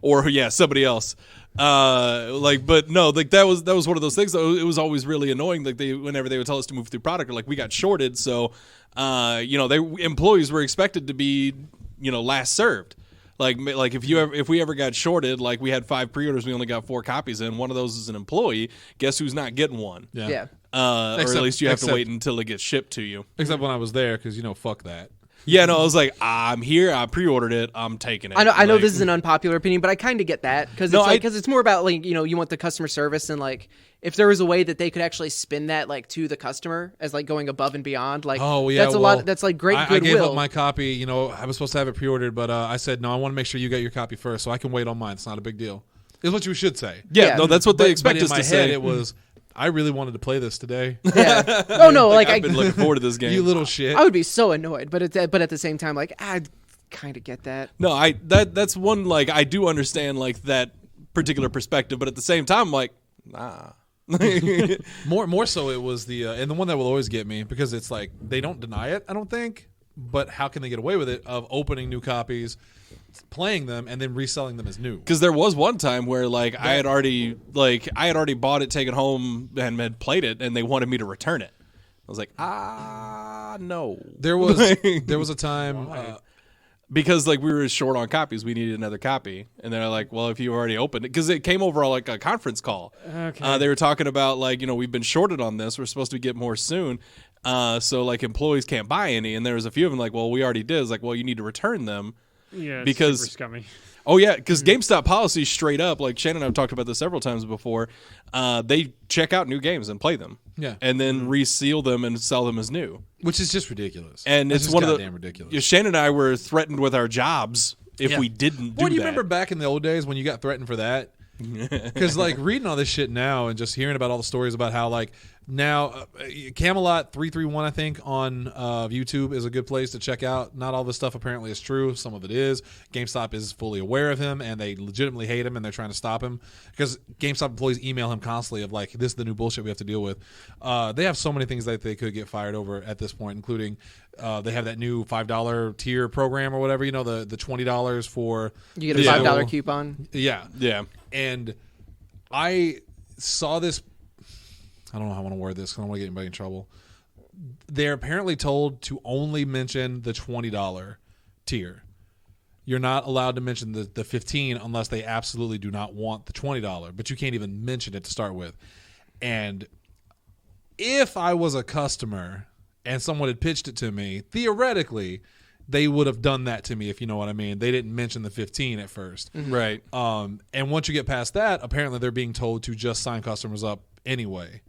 or somebody else. But no, like that was one of those things. It was always really annoying. Like whenever they would tell us to move through product, or like we got shorted, so employees were expected to be last served. Like if we ever got shorted, like we had 5 pre-orders, we only got 4 copies in. One of those is an employee. Guess who's not getting one? Yeah. Or at least you have to wait until it gets shipped to you. Except when I was there, because fuck that. Yeah, no, I was like, I'm here. I pre-ordered it. I'm taking it. I know this is an unpopular opinion, but I kind of get that because it's more about, like, you want the customer service, and like if there was a way that they could actually spin that, like, to the customer as like going above and beyond, like, that's a lot. That's like great goodwill. I gave up my copy. I was supposed to have it pre-ordered, but I said no. I want to make sure you get your copy first, so I can wait on mine. It's not a big deal. Is what you should say. Yeah, no, that's what they expect us to say. In my head, it was, I really wanted to play this today. Yeah. Oh no, like I've been looking forward to this game. You little shit. I would be so annoyed, but at the same time, like, I kind of get that. No, that's one, like, I do understand, like, that particular perspective, but at the same time, I'm like, nah. more so it was and the one that will always get me, because it's like they don't deny it, I don't think, but how can they get away with it, of opening new copies, playing them, and then reselling them as new? Because there was one time where, like, I had already bought it, taken home, and had played it, and they wanted me to return it. I was like, no. There was a time because, like, we were short on copies, we needed another copy, and they're like, well, if you already opened it, because it came over like a conference call. Okay. They were talking about, like, we've been shorted on this, we're supposed to get more soon, so, like, employees can't buy any, and there was a few of them like, well, we already did. It's like, well, you need to return them. Yeah, because super scummy. Oh yeah, because GameStop policy straight up, like Shannon and I have talked about this several times before, they check out new games and play them, and then reseal them and sell them as new, which is just ridiculous. And it's one of the goddamn ridiculous. Shannon and I were threatened with our jobs if we didn't do that. Well, do you remember back in the old days when you got threatened for that? Because, like, reading all this shit now and just hearing about all the stories about how, like, now Camelot 331, I think, on YouTube is a good place to check out. Not all this stuff apparently is true. Some of it is. GameStop is fully aware of him, and they legitimately hate him, and they're trying to stop him because GameStop employees email him constantly of, like, this is the new bullshit we have to deal with. They have so many things that they could get fired over at this point, including they have that new $5 tier program or whatever, the $20 for you get a $5 coupon. Yeah. And I saw this, I don't know how I want to word this because I don't want to get anybody in trouble. They're apparently told to only mention the $20 tier. You're not allowed to mention the $15 unless they absolutely do not want the $20, but you can't even mention it to start with. And if I was a customer and someone had pitched it to me, theoretically, they would have done that to me, if you know what I mean. They didn't mention the 15 at first. Right. And once you get past that, apparently they're being told to just sign customers up anyway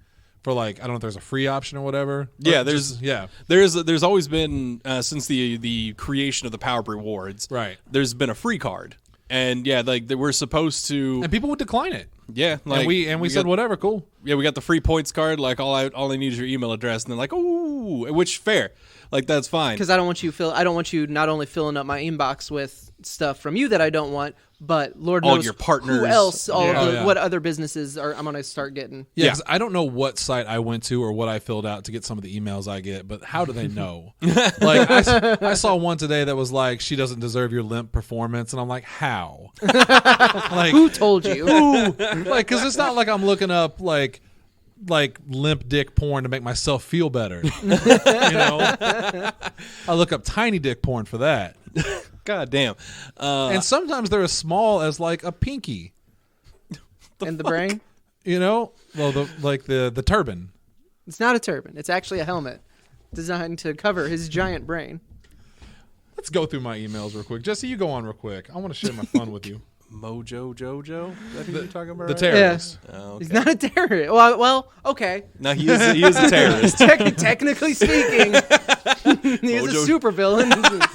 for like, I don't know if there's a free option or whatever. Yeah, Or just- there's always been since the creation of the Power Up rewards. Right. There's been a free card, and yeah, like we're supposed to. And people would decline it. Yeah, like and we said got, whatever, cool. Yeah, we got the free points card. Like all I need is your email address, and they're like, ooh, which fair. Like that's fine. Because I don't want you not only filling up my inbox with stuff from you that I don't want, but Lord all knows your partners. who else, Yeah. what other businesses I'm going to start getting. Yeah, 'cause I don't know what site I went to or what I filled out to get some of the emails I get, but how do they know? Like, I saw one today that was like, she doesn't deserve your limp performance, and I'm like, how? Like, Who told you? like, because it's not like I'm looking up like limp dick porn to make myself feel better. You know, I look up tiny dick porn for that. God damn. And sometimes they're as small as like a pinky. In the brain? You know, well, the turban. It's not a turban. It's actually a helmet designed to cover his giant brain. Let's go through my emails real quick. Jesse, you go on real quick. I want to share my fun with you. Mojo Jojo? Is that who you're talking about? The right? terrorist. Yeah. Oh, okay. He's not a terrorist. Well, okay. No, he is a terrorist. Technically speaking, he is a supervillain.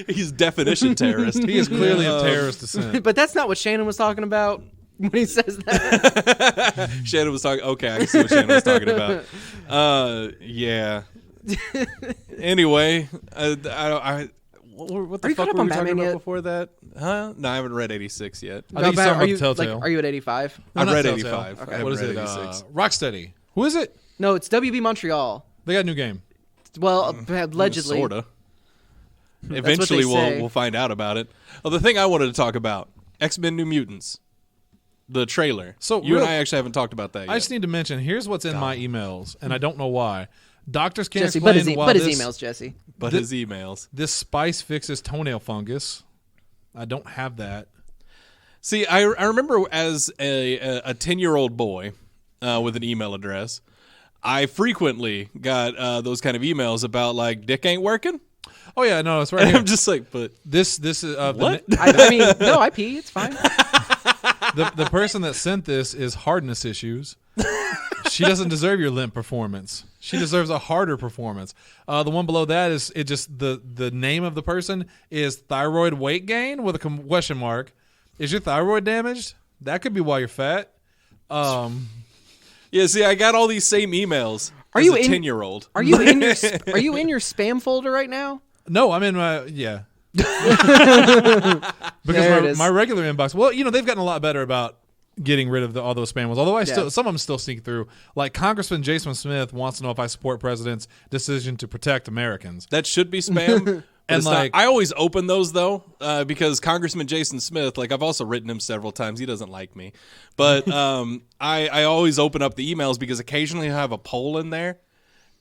He's definition terrorist. He is clearly of terrorist descent. But that's not what Shannon was talking about when he says that. Shannon was talking. Okay, I can see what Shannon was talking about. Yeah. Anyway, what the Are you fuck caught up were on we talking Batman about yet? before that? Huh? No, I haven't read 86 yet. I think he's talking about the Telltale. Are you at 85? No, I've not read Telltale. 85. Okay. I haven't What is read it? 86. Rocksteady. Who is it? No, it's WB Montreal. They got a new game. Well, allegedly. Sorta. what Eventually, they say. we'll find out about it. Oh, the thing I wanted to talk about: X-Men: New Mutants, the trailer. So you real- and I actually haven't talked about that yet. I just need to mention, here's what's in my emails, and I don't know why. Doctors can't Jesse, but explain his, why emails, Jesse. but his emails. this spice fixes toenail fungus. I don't have that. See, I remember as a 10-year-old boy with an email address, I frequently got those kind of emails about like dick ain't working. Oh yeah, no, it's right And here. I'm just like, but This is what? I mean, no, I pee. It's fine. the person that sent this is hardness issues. She doesn't deserve your limp performance. She deserves a harder performance. The one below that is it just the name of the person is thyroid weight gain with a question mark. Is your thyroid damaged? That could be why you're fat. Yeah, see, I got all these same emails. Are as you a in- 10-year-old? Are you in your spam folder right now? No, I'm in my There because it is. my regular inbox. Well, you know they've gotten a lot better about getting rid of all those spam ones. Although some of them still sneak through. Like Congressman Jason Smith wants to know if I support president's decision to protect Americans. That should be spam. And It's not. like- I always open those though, because Congressman Jason Smith, like I've also written him several times. He doesn't like me, but I always open up the emails because occasionally I have a poll in there.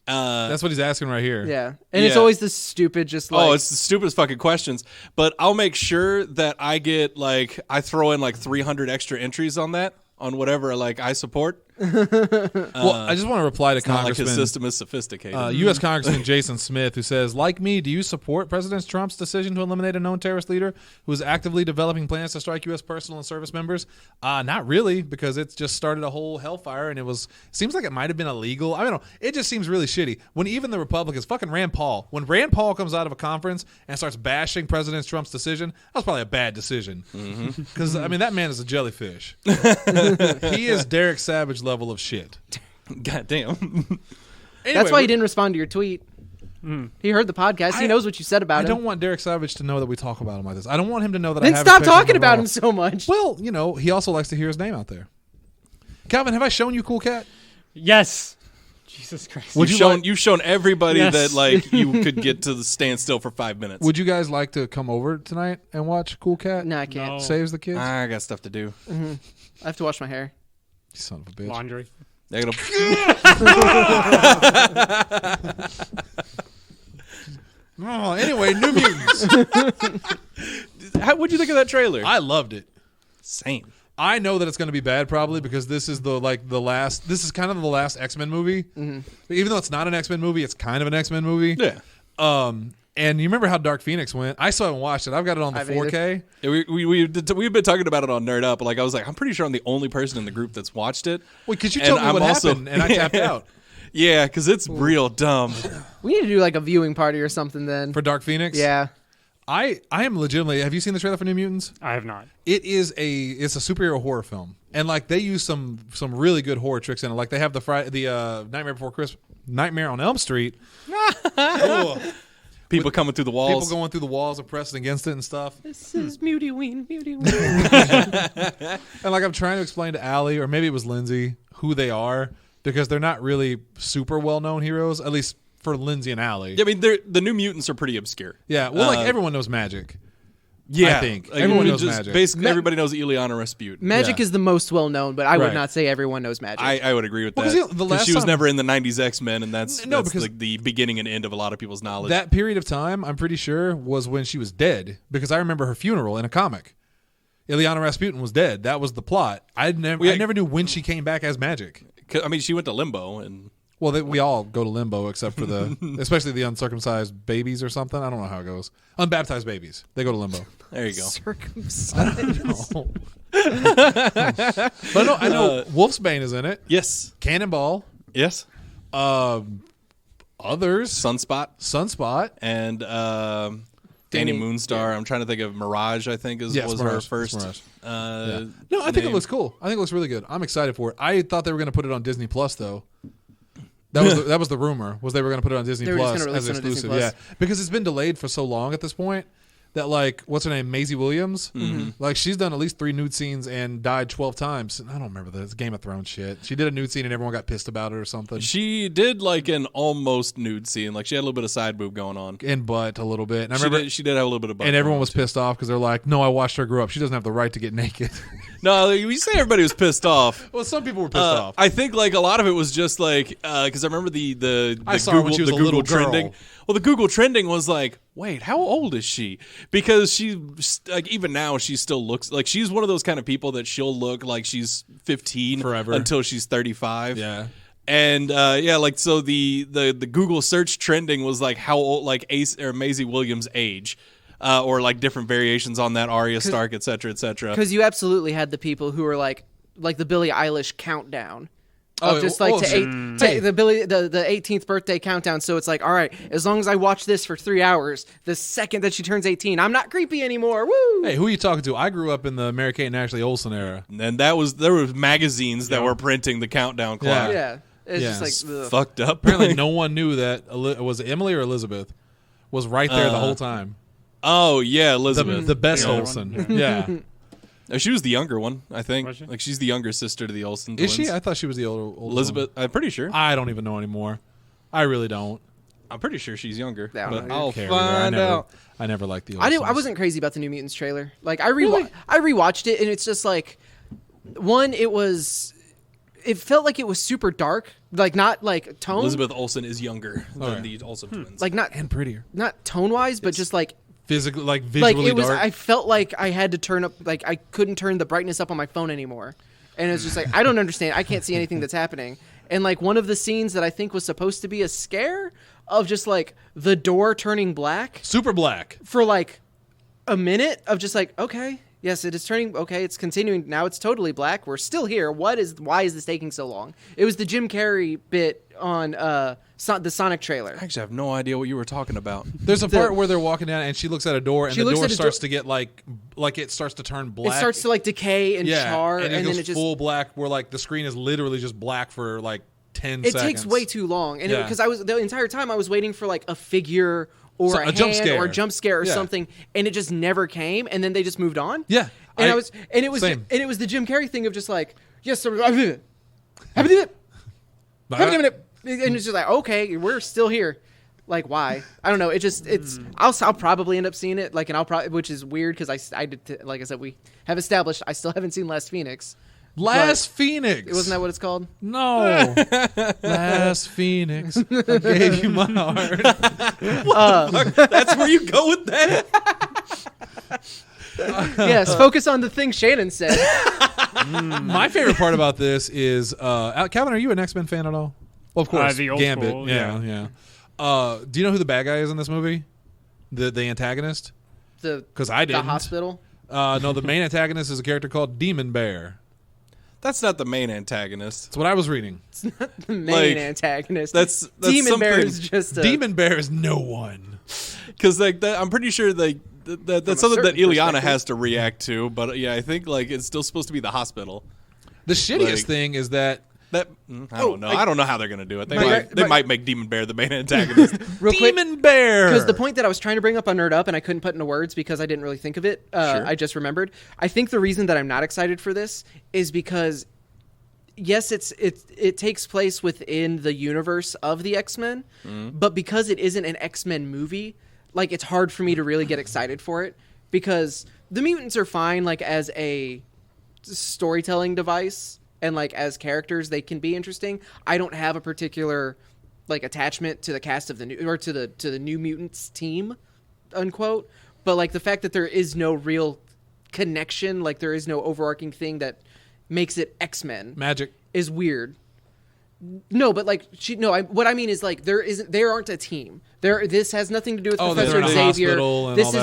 That's what he's asking right here. Yeah, and it's Yeah. always the stupid, just like It's the stupidest fucking questions. But I'll make sure that I get like I throw in like 300 extra entries on that on whatever like I support. Well, I just want to reply to It's not like his Congressman. system is sophisticated. U.S. Congressman Jason Smith, who says, like me, do you support President Trump's decision to eliminate a known terrorist leader who is actively developing plans to strike U.S. personal and service members? Not really, because it's just started a whole hellfire, and seems like it might have been illegal. I don't know. It just seems really shitty. When even the Republicans, fucking Rand Paul, when Rand Paul comes out of a conference and starts bashing President Trump's decision, that was probably a bad decision. Because, I mean, that man is a jellyfish. He is Derek Savage level of shit. God damn. that's why he didn't respond to your tweet. He heard the podcast. He knows what you said about I him. don't want Derek Savage to know that we talk about him like this. I don't want him to know that Then I have stop his picture talking on the about wall. him so much. Well, you know, he also likes to hear his name out there. Calvin, have I shown you Cool Cat? Yes. Jesus Christ. You've shown everybody Yes. that like you could get to the standstill for 5 minutes. Would you guys like to come over tonight and watch Cool Cat? No, I can't. No. Saves the kids? I got stuff to do. I have to wash my hair. You son of a bitch. Laundry. I gotta- Oh, anyway, New Mutants. What'd you think of that trailer? I loved it. Same. I know that it's going to be bad probably because this is this is kind of the last X-Men movie. Even though it's not an X-Men movie, it's kind of an X-Men movie. Yeah. And you remember how Dark Phoenix went? I still haven't watched it. I've got it on the I haven't either. 4K. Yeah, we've been talking about it on Nerd Up. Like I was like, I'm pretty sure I'm the only person in the group that's watched it. Well, because you And told me I'm what also- happened and I tapped out. Yeah, because it's real dumb. We need to do like a viewing party or something then. For Dark Phoenix? Yeah. I am legitimately. Have you seen the trailer for New Mutants? I have not. It's a superhero horror film, and like they use some really good horror tricks in it. Like they have the Nightmare on Elm Street. People coming through the walls. People going through the walls and pressing against it and stuff. This is Muty Ween. And like I'm trying to explain to Ally, or maybe it was Lindsay, who they are, because they're not really super well known heroes, at least for Lindsay and Ally. Yeah, I mean, the New Mutants are pretty obscure. Yeah, well, like everyone knows magic. Yeah, I think like, everyone knows magic. Basically, everybody knows Ileana Rasputin. Magic is the most well known, but I would Right. not say everyone knows magic. I would agree with that. Well, 'cause the last she was time- never in the '90s X-Men, and that's because like the beginning and end of a lot of people's knowledge. That period of time, I'm pretty sure, was when she was dead, because I remember her funeral in a comic. Ileana Rasputin was dead. That was the plot. I never knew when she came back as magic. I mean, she went to limbo, and Well, we all go to limbo except for especially the uncircumcised babies or something. I don't know how it goes. Unbaptized babies, they go to limbo. there you go. Circumcised. No. But no, I know Wolfsbane is in it. Yes, Cannonball. yes. Others. Sunspot and Danny Danny- Moonstar. I'm trying to think of Mirage. I think was her Mirage. first. Mirage. Yeah. No, I think it looks cool. I think it looks really good. I'm excited for it. I thought they were going to put it on Disney Plus though. That was the rumor, was they were going to put it on Disney They were just Plus gonna release as it on Disney exclusive. Plus. Yeah, because it's been delayed for so long at this point that like what's her name, Maisie Williams, like she's done at least 3 nude scenes and died 12 times. I don't remember this Game of Thrones shit. She did a nude scene and everyone got pissed about it or something. She did like an almost nude scene. Like she had a little bit of side boob going on. And butt a little bit. And I remember, she did have a little bit of butt. and everyone going was on, too. pissed off because they're like, "No, I watched her grow up. She doesn't have the right to get naked." No, you say everybody was pissed off. Well, some people were pissed off. I think like a lot of it was just like because I remember the I saw her when she was the a Google little girl. trending. Well, the Google trending was like, wait, how old is she? Because she like even now she still looks like she's one of those kind of people that she'll look like she's 15 Forever. until she's 35. Yeah. And like so the Google search trending was like how old like Ace or Maisie Williams' age. Or like different variations on that, Arya Stark, et cetera, et cetera. Because you absolutely had the people who were like the Billie Eilish countdown. Oh, Of just well, like well, the 18th birthday countdown. So it's like, all right, as long as I watch this for 3 hours, the second that she turns 18, I'm not creepy anymore. Woo! Hey, who are you talking to? I grew up in the Mary Kate and Ashley Olsen era. And there was magazines that were printing the countdown clock. Yeah, it's Yeah. just like ugh. Fucked up. Apparently, no one knew that was it Emily or Elizabeth was right there the whole time. Oh yeah, Elizabeth. The best The older Olsen. one, Yeah. She was the younger one, I think. Was she? Like she's the younger sister to the Olsen Is twins. she? I thought she was the older Elizabeth? I'm pretty sure. I don't even know anymore. I really don't. I'm pretty sure she's younger. Yeah, I but don't know. I'll Care either. find out. I never liked the I Olsens. wasn't crazy about the New Mutants trailer. Like I rewatched it, and it's just like one. It felt like it was super dark, like not like tone, Elizabeth Olsen is younger than Okay. the Olsen twins. like not And prettier. not tone wise, but just like Physically, like like visually it was. dark. I felt like I had to turn up, like I couldn't turn the brightness up on my phone anymore, and it's just like I don't understand. I can't see anything that's happening. And like one of the scenes that I think was supposed to be a scare of just like the door turning black Super black. for like a minute of just like, okay, yes, it is turning. Okay, it's continuing. Now it's totally black. We're still here. Why is this taking so long? It was the Jim Carrey bit on the Sonic trailer. I actually have no idea what you were talking about. There's a part where they're walking down and she looks at a door and She the looks door at a starts door- to get like it starts to turn black. It starts to like decay and char, and it and goes then it just full black where like the screen is literally just black for like 10 it seconds. takes way too long. And Yeah. because I was the entire time I was waiting for like a figure or So- a a jump hand scare. or a jump scare or Yeah. something, and it just never came. And then they just moved on. Yeah. And Same. it was the Jim Carrey thing of just like, yes, sir, and it's just like, okay, we're still here. Like, why? I don't know. I'll probably end up seeing it. Like, which is weird because I did, like I said, we have established I still haven't seen Last Phoenix. Last Phoenix. Wasn't that what it's called? No. Last Phoenix. I gave you my heart. That's where you go with that? Yes. Focus on the thing Shannon said. My favorite part about this is Calvin, are you an X-Men fan at all? Well, of course. The old Gambit. school, yeah. Do you know who the bad guy is in this movie? The antagonist? Because I The didn't. hospital. No, the main antagonist is a character called Demon Bear. That's not the main antagonist. That's what I was reading. It's not the main antagonist. That's Demon Bear is just a... Demon Bear is no one. Because I'm pretty sure that's something that Ileana has to react to. But yeah, I think like it's still supposed to be the hospital. The shittiest thing is that I don't know. I don't know how they're gonna do it. They might make Demon Bear the main antagonist. Demon Bear. Because the point that I was trying to bring up on Nerd Up and I couldn't put into words because I didn't really think of it. Sure. I just remembered. I think the reason that I'm not excited for this is because, yes, it takes place within the universe of the X-Men, but because it isn't an X-Men movie, like it's hard for me to really get excited for it because the mutants are fine, like as a storytelling device. And like as characters, they can be interesting. I don't have a particular like attachment to the cast of the new or to the New Mutants team, unquote. But like the fact that there is no real connection, like there is no overarching thing that makes it X-Men magic is weird. No, but like what I mean is like there aren't a team. This has nothing to do with Professor Xavier. This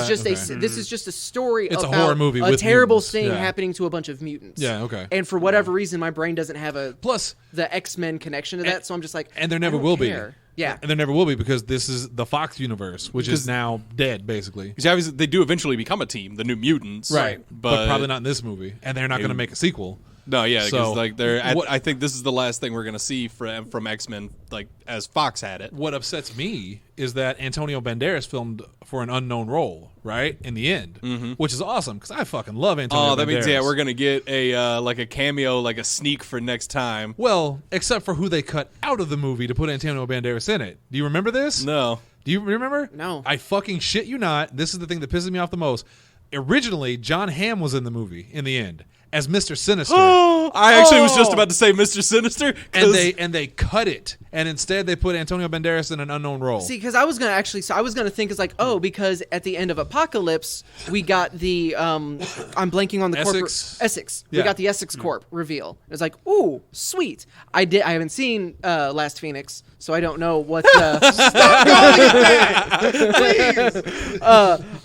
is just a story it's about a horror movie with terrible mutants. thing happening to a bunch of mutants. Yeah, okay. And for whatever reason, my brain doesn't have the X-Men connection to that, so I'm just like, and there never will be. Yeah, and there never will be because this is the Fox universe, which is now dead, basically. Because obviously they do eventually become a team, the New Mutants, right? But probably not in this movie, and they're not going to make a sequel. No, yeah, because like I think this is the last thing we're gonna see from X-Men, like as Fox had it. What upsets me is that Antonio Banderas filmed for an unknown role, right? In the end, which is awesome because I fucking love Antonio. Oh, that Banderas. means we're gonna get a like a cameo, like a sneak for next time. Well, except for who they cut out of the movie to put Antonio Banderas in it. Do you remember this? No. Do you remember? No. I fucking shit you not. This is the thing that pisses me off the most. Originally, John Hamm was in the movie in the end as Mr. Sinister. I actually was just about to say Mr. Sinister. And they cut it, and instead they put Antonio Banderas in an unknown role. See, because I was gonna think it's like, because at the end of Apocalypse we got the I'm blanking on the Essex. Yeah. We got the Essex Corp reveal. It's like, ooh, sweet. I haven't seen Last Phoenix, so I don't know what. Stop calling it that, please.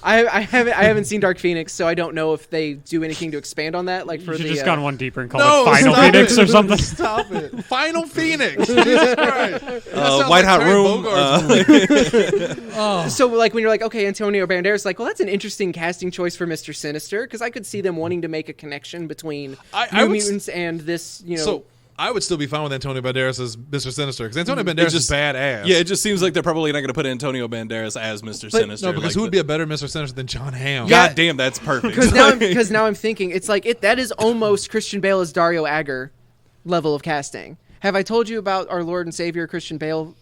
I haven't seen Dark Phoenix, so I don't know if they do anything to expand on that. Like for you should the just gone one deeper and called it Final Phoenix or something. Stop it. Final Phoenix. Jesus Christ. White Hot Room. So like when you're like, okay, Antonio Banderas, like, well, that's an interesting casting choice for Mr. Sinister because I could see them wanting to make a connection between New Mutants and this, So I would still be fine with Antonio Banderas as Mr. Sinister because Antonio Banderas is badass. Yeah, it just seems like they're probably not going to put Antonio Banderas as Mr. Sinister. No, because who would be a better Mr. Sinister than John Hamm? God damn, that's perfect. Because now I'm thinking it's like that is almost Christian Bale as Dario Agger level of casting. Have I told you about our Lord and Savior Christian Bale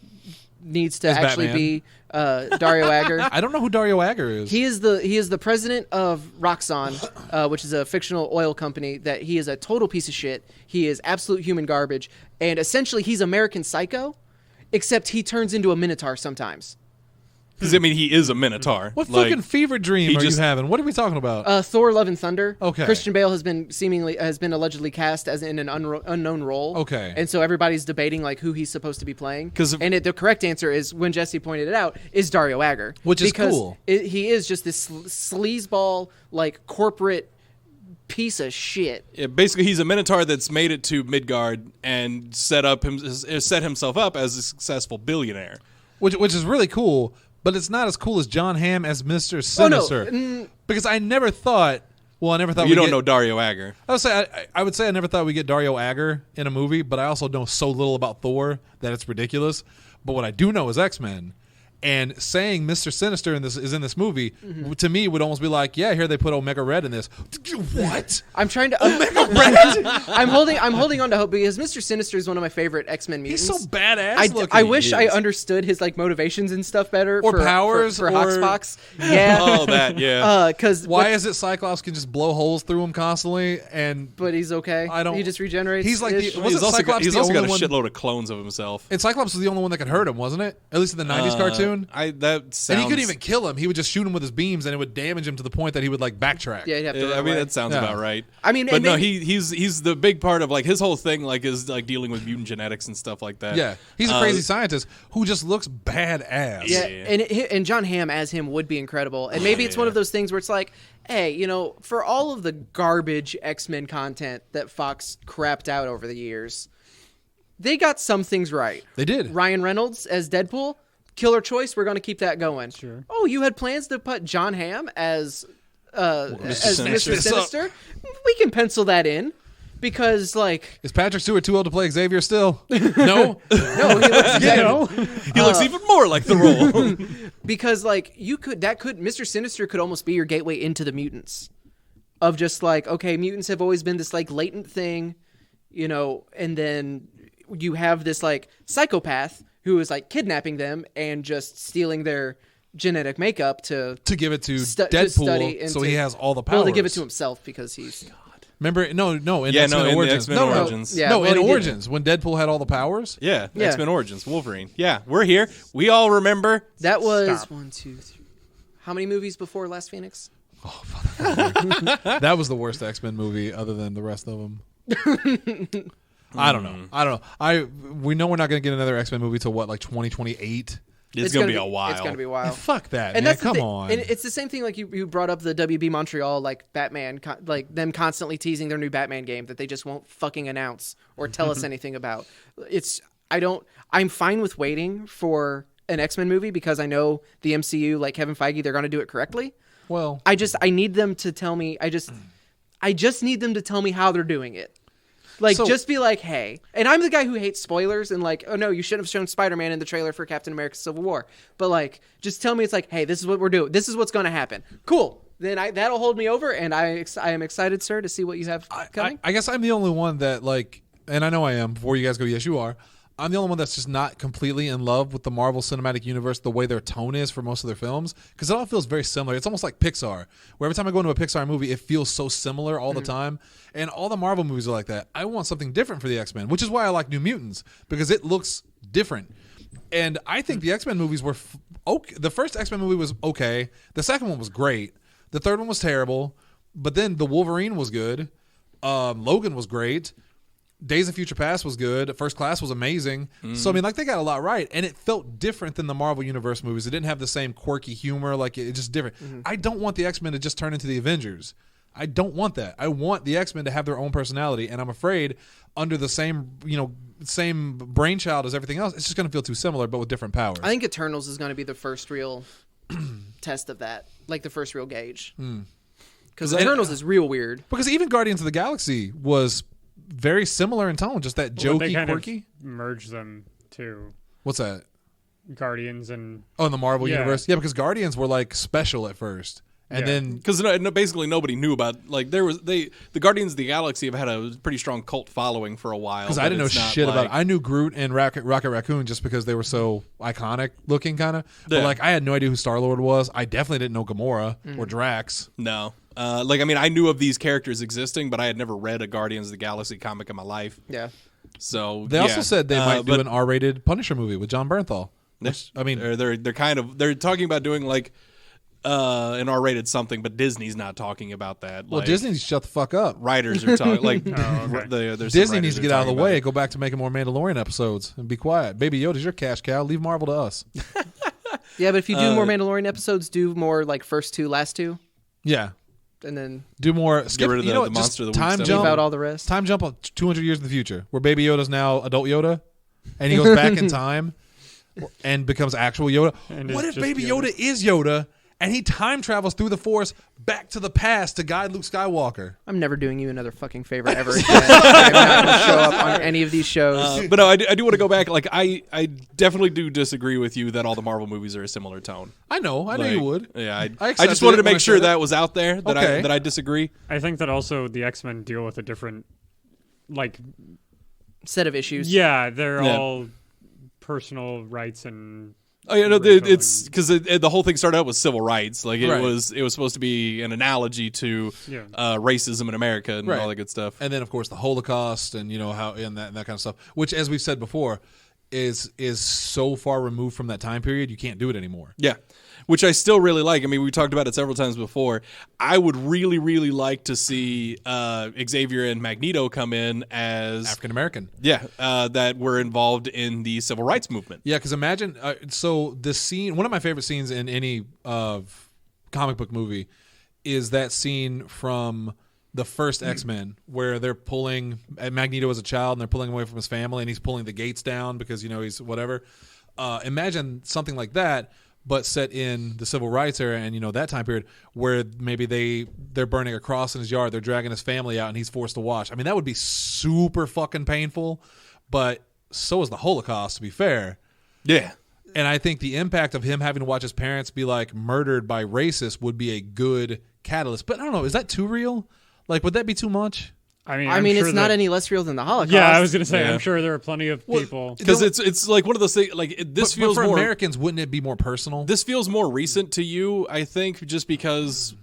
needs to actually be Dario Agger? I don't know who Dario Agger is. He is the president of Roxxon, which is a fictional oil company. That he is a total piece of shit. He is absolute human garbage, and essentially he's American Psycho, except he turns into a Minotaur sometimes. Because I mean, he is a Minotaur. What fucking fever dream are you having? What are we talking about? Thor: Love and Thunder. Okay. Christian Bale has been allegedly cast as in an unknown role. Okay. And so everybody's debating like who he's supposed to be playing. The correct answer is, when Jesse pointed it out, is Dario Agger, which is cool. He is just this sleazeball like corporate piece of shit. Yeah, basically, he's a Minotaur that's made it to Midgard and set himself up as a successful billionaire, which is really cool. But it's not as cool as John Hamm as Mr. Sinister. Oh, no. Because I never thought... Well, I never thought you don't know Dario Agger. I would say I never thought we'd get Dario Agger in a movie, but I also know so little about Thor that it's ridiculous. But what I do know is X-Men. And saying Mr. Sinister is in this movie, to me, would almost be like, yeah, here they put Omega Red in this. What? I'm trying to Omega Red. I'm holding on to hope because Mr. Sinister is one of my favorite X-Men mutants. He's so badass looking. I wish I understood his like motivations and stuff better. Or powers for Hoxpox. Yeah. Oh, that yeah. Why is it Cyclops can just blow holes through him constantly but he's okay. He just regenerates. He's like he's also got a shitload of clones of himself. And Cyclops was the only one that could hurt him, wasn't it? At least in the '90s cartoon. cartoon. That sounds... And he couldn't even kill him. He would just shoot him with his beams, and it would damage him to the point that he would like backtrack. Yeah, he'd have to. I mean, that sounds about right. I mean, but no, he's the big part of like his whole thing, like is like dealing with mutant genetics and stuff like that. Yeah, he's a crazy scientist who just looks badass. Yeah, and John Hamm as him would be incredible. And maybe it's one of those things where it's like, hey, you know, for all of the garbage X-Men content that Fox crapped out over the years, they got some things right. They did. Ryan Reynolds as Deadpool, killer choice. We're going to keep that going. Sure. Oh, you had plans to put John Hamm as Mr. Sinister? We can pencil that in. Because, like... Is Patrick Stewart too old to play Xavier still? No? No, He looks even more like the role. Because, like, Mr. Sinister could almost be your gateway into the mutants. Of just, like, okay, mutants have always been this, like, latent thing, you know, and then you have this, like, psychopath who is, like, kidnapping them and just stealing their genetic makeup to give it to Deadpool so he has all the powers. Well, to give it to himself because he's... Remember? No. In X-Men Origins. Origins. Yeah, in Origins, when Deadpool had all the powers. Yeah. X-Men Origins, Wolverine. Yeah, we're here. We all remember. That was 1, 2, 3. How many movies before Last Phoenix? Oh, fuck. That was the worst X-Men movie other than the rest of them. I don't know. We know we're not going to get another X-Men movie till what, like 2028? It's going to be a while. It's going to be a while. Fuck that, and man. That's Come on. And it's the same thing like you brought up the WB Montreal, like Batman, like them constantly teasing their new Batman game that they just won't fucking announce or tell us anything about. I'm fine with waiting for an X-Men movie because I know the MCU, like Kevin Feige, they're going to do it correctly. Well, I need them to tell me, I just need them to tell me how they're doing it. Like, just be like, hey. And I'm the guy who hates spoilers and like, oh no, you shouldn't have shown Spider-Man in the trailer for Captain America Civil War. But like, just tell me it's like, hey, this is what we're doing. This is what's going to happen. Cool. Then that'll hold me over, and I am excited, sir, to see what you have coming. I guess I'm the only one that like, and I know I am, before you guys go, yes, you are. I'm the only one that's just not completely in love with the Marvel Cinematic Universe, the way their tone is for most of their films, because it all feels very similar. It's almost like Pixar, where every time I go into a Pixar movie, it feels so similar all the time. And all the Marvel movies are like that. I want something different for the X-Men, which is why I like New Mutants, because it looks different. And I think the X-Men movies were okay. The first X-Men movie was okay. The second one was great. The third one was terrible. But then the Wolverine was good. Logan was great. Days of Future Past was good. First Class was amazing. So, I mean, like, they got a lot right. And it felt different than the Marvel Universe movies. It didn't have the same quirky humor. Like, it's just different. I don't want the X-Men to just turn into the Avengers. I don't want that. I want the X-Men to have their own personality. And I'm afraid under the same brainchild as everything else, it's just going to feel too similar, but with different powers. I think Eternals is going to be the first real test of that. Like, the first real gauge. Because Eternals is real weird. Because even Guardians of the Galaxy was very similar in tone, just that jokey, they kind quirky. Of merge them too. What's that? Guardians and in the Marvel universe, yeah, because Guardians were like special at first, and then because basically nobody knew about the Guardians of the Galaxy have had a pretty strong cult following for a while. Because I didn't know shit about it. I knew Groot and Rocket Raccoon just because they were so iconic looking, kind of. But like, I had no idea who Star-Lord was. I definitely didn't know Gamora or Drax. No. I knew of these characters existing, but I had never read a Guardians of the Galaxy comic in my life. Yeah. So they also said they might do an R-rated Punisher movie with John Bernthal. Which, I mean, they're talking about doing like an R-rated something, but Disney's not talking about that. Well, Disney needs to shut the fuck up. Writers are talking like Disney needs to get out of the way, go back to making more Mandalorian episodes, and be quiet. Baby Yoda's your cash cow. Leave Marvel to us. Yeah, but if you do more Mandalorian episodes, do more like first two, last two. Yeah. And then do more. Get rid of the monster of the week time stuff. jump out all the rest. Time jump 200 years in the future, where Baby Yoda's now adult Yoda, and he goes back in time and becomes actual Yoda. What if Baby Yoda is Yoda and he time travels through the Force back to the past to guide Luke Skywalker? I'm never doing you another fucking favor ever again. I'm not going to show up on any of these shows. But no, I do want to go back. Like, I definitely do disagree with you that all the Marvel movies are a similar tone. I know you would. Yeah, I just wanted to make sure that was out there that I disagree. I think that also the X-Men deal with a different set of issues. Yeah, they're all personal rights and. Oh yeah, no, it's because the whole thing started out with civil rights. Like it was supposed to be an analogy to racism in America and all that good stuff. And then of course the Holocaust and how and that kind of stuff. Which, as we've said before, is so far removed from that time period, you can't do it anymore. Yeah. Which I still really like. I mean, we talked about it several times before. I would really, really like to see Xavier and Magneto come in as African American. Yeah, that were involved in the civil rights movement. Yeah, because imagine. So the scene, one of my favorite scenes in any comic book movie, is that scene from the first X-Men where they're pulling Magneto as a child and they're pulling him away from his family and he's pulling the gates down because he's whatever. Imagine something like that, but set in the civil rights era and that time period where maybe they're burning a cross in his yard, they're dragging his family out and he's forced to watch. I mean, that would be super fucking painful, but so is the Holocaust, to be fair. Yeah. And I think the impact of him having to watch his parents be like murdered by racists would be a good catalyst. But I don't know, is that too real? Like, would that be too much? I mean, it's not any less real than the Holocaust. Yeah, I was going to say, I'm sure there are plenty of people. Because it's like one of those things, like this feels but for more... Americans, wouldn't it be more personal? This feels more recent to you, I think, just because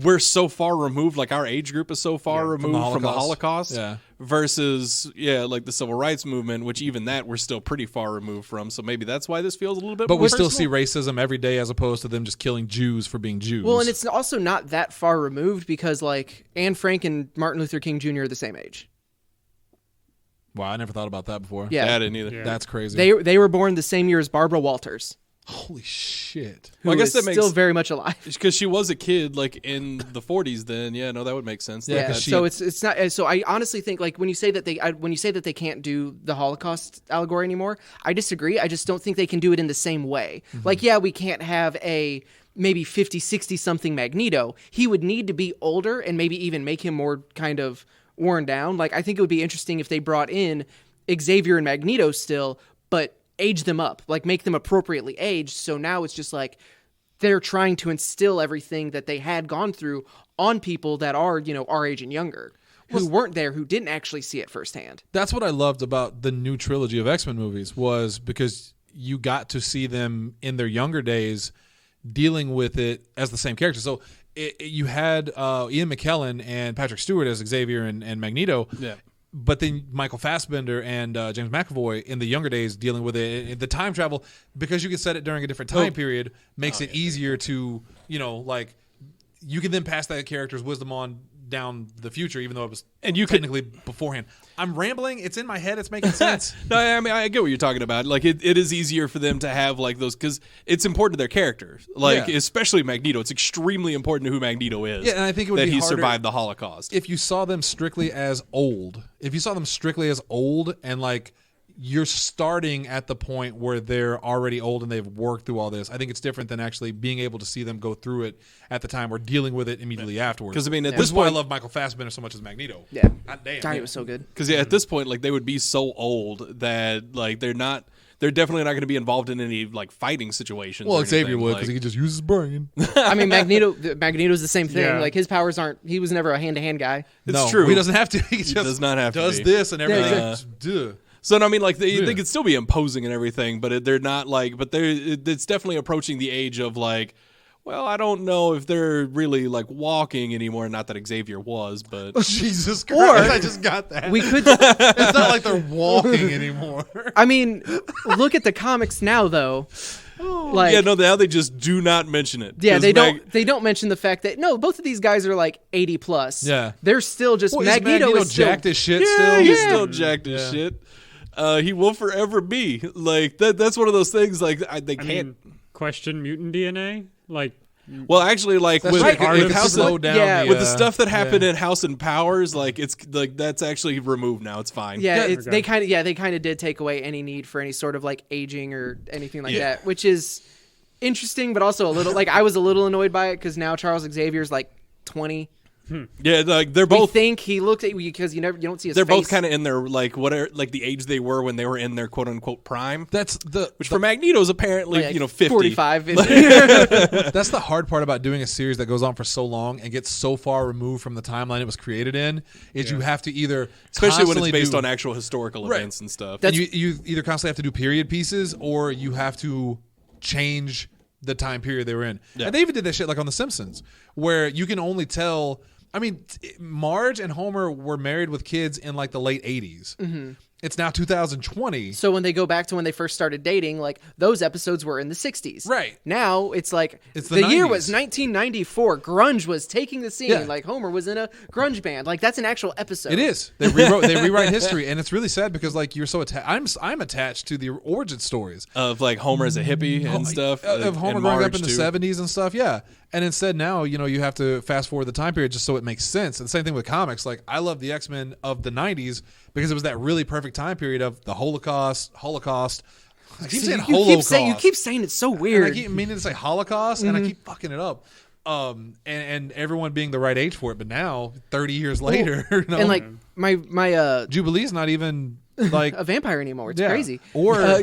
we're so far removed, like our age group is so far removed from the Holocaust versus, like the civil rights movement, which even that we're still pretty far removed from. So maybe that's why this feels a little bit more personal. Still see racism every day as opposed to them just killing Jews for being Jews. Well, and it's also not that far removed because, like, Anne Frank and Martin Luther King Jr. are the same age. Wow, I never thought about that before. Yeah. I didn't either. Yeah. That's crazy. They were born the same year as Barbara Walters. Holy shit. Who I guess that makes still very much alive. Because she was a kid, like, in the 40s then. Yeah, no, that would make sense. Yeah, so it's not... So I honestly think, like, when you say that they can't do the Holocaust allegory anymore, I disagree. I just don't think they can do it in the same way. Mm-hmm. Like, yeah, we can't have a maybe 50, 60-something Magneto. He would need to be older and maybe even make him more kind of worn down. Like, I think it would be interesting if they brought in Xavier and Magneto still, but age them up, like make them appropriately aged. So now it's just like they're trying to instill everything that they had gone through on people that are, our age and younger, who weren't there, who didn't actually see it firsthand. That's what I loved about the new trilogy of X-Men movies was because you got to see them in their younger days dealing with it as the same character. So you had Ian McKellen and Patrick Stewart as Xavier and Magneto. Yeah. But then Michael Fassbender and James McAvoy in the younger days dealing with it. The time travel, because you can set it during a different time period, makes it easier to, like, you can then pass that character's wisdom on down the future, even though it was technically beforehand. I'm rambling. It's in my head. It's making sense. No, I mean, I get what you're talking about. Like, it is easier for them to have, like, those, because it's important to their characters. Like, especially Magneto. It's extremely important to who Magneto is. Yeah, and I think it would that be he harder survived the Holocaust. if you saw them strictly as old. If you saw them strictly as old and, like, you're starting at the point where they're already old and they've worked through all this. I think it's different than actually being able to see them go through it at the time or dealing with it immediately afterwards. Because, I mean, at this point, I love Michael Fassbender so much as Magneto. Yeah. God damn. God, he was so good. Because, at this point, like, they would be so old that, like, they're definitely not going to be involved in any, like, fighting situations. Well, Xavier would, because he could just use his brain. I mean, Magneto's the same thing. Yeah. Like, his powers he was never a hand-to-hand guy. It's true. He doesn't have to. He does not have to does be. this and everything. Yeah, So, I mean, like, they could still be imposing and everything, but they're not, like, it's definitely approaching the age of, like, well, I don't know if they're really, like, walking anymore. Not that Xavier was, but... Jesus Christ, I just got that. We could... It's not like they're walking anymore. I mean, look at the comics now, though. Like, yeah, no, now they just do not mention it. Yeah, they don't mention the fact that, no, both of these guys are, like, 80 plus. Yeah. They're still just... Magneto is still... jacked as shit yeah, still? He's still jacked as shit. He will forever be. Like, that's one of those things, like, they can't... question mutant DNA? Like... Well, actually, like that's with House slow down with the stuff that happened in House and Powers, like it's like that's actually removed now. It's fine. Yeah, they kind of did take away any need for any sort of like aging or anything like that, which is interesting, but also a little like I was a little annoyed by it because now Charles Xavier's like 20. Yeah, like they're both. We think he looked at you because you don't see his. They're face. both kind of in their like whatever, like the age they were when they were in their quote unquote prime. That's which for Magneto's apparently 50, 45. That's the hard part about doing a series that goes on for so long and gets so far removed from the timeline it was created in. Is you have to either especially when it's based on actual historical events and stuff. And you either constantly have to do period pieces or you have to change the time period they were in. Yeah. And they even did that shit like on The Simpsons, where you can only tell. I mean, Marge and Homer were married with kids in like the late 80s. Mm-hmm. It's now 2020. So when they go back to when they first started dating, like those episodes were in the 60s. Right. Now it's like it's the year 90s. was 1994. Grunge was taking the scene. Yeah. Like Homer was in a grunge band. Like that's an actual episode. It is. They rewrite history, and it's really sad because like you're so attached. I'm attached to the origin stories of like Homer as a hippie and stuff. Of Homer and growing Marge up in the too. 70s and stuff. Yeah. And instead now, you have to fast forward the time period just so it makes sense. And the same thing with comics. Like I love the X-Men of the 90s because it was that really perfect time period of the Holocaust. I keep saying Holocaust. You keep saying it's so weird. And I keep meaning to say Holocaust, and I keep fucking it up. And everyone being the right age for it. But now, 30 years later, and like my Jubilee's not even like a vampire anymore. It's Yeah. crazy. Or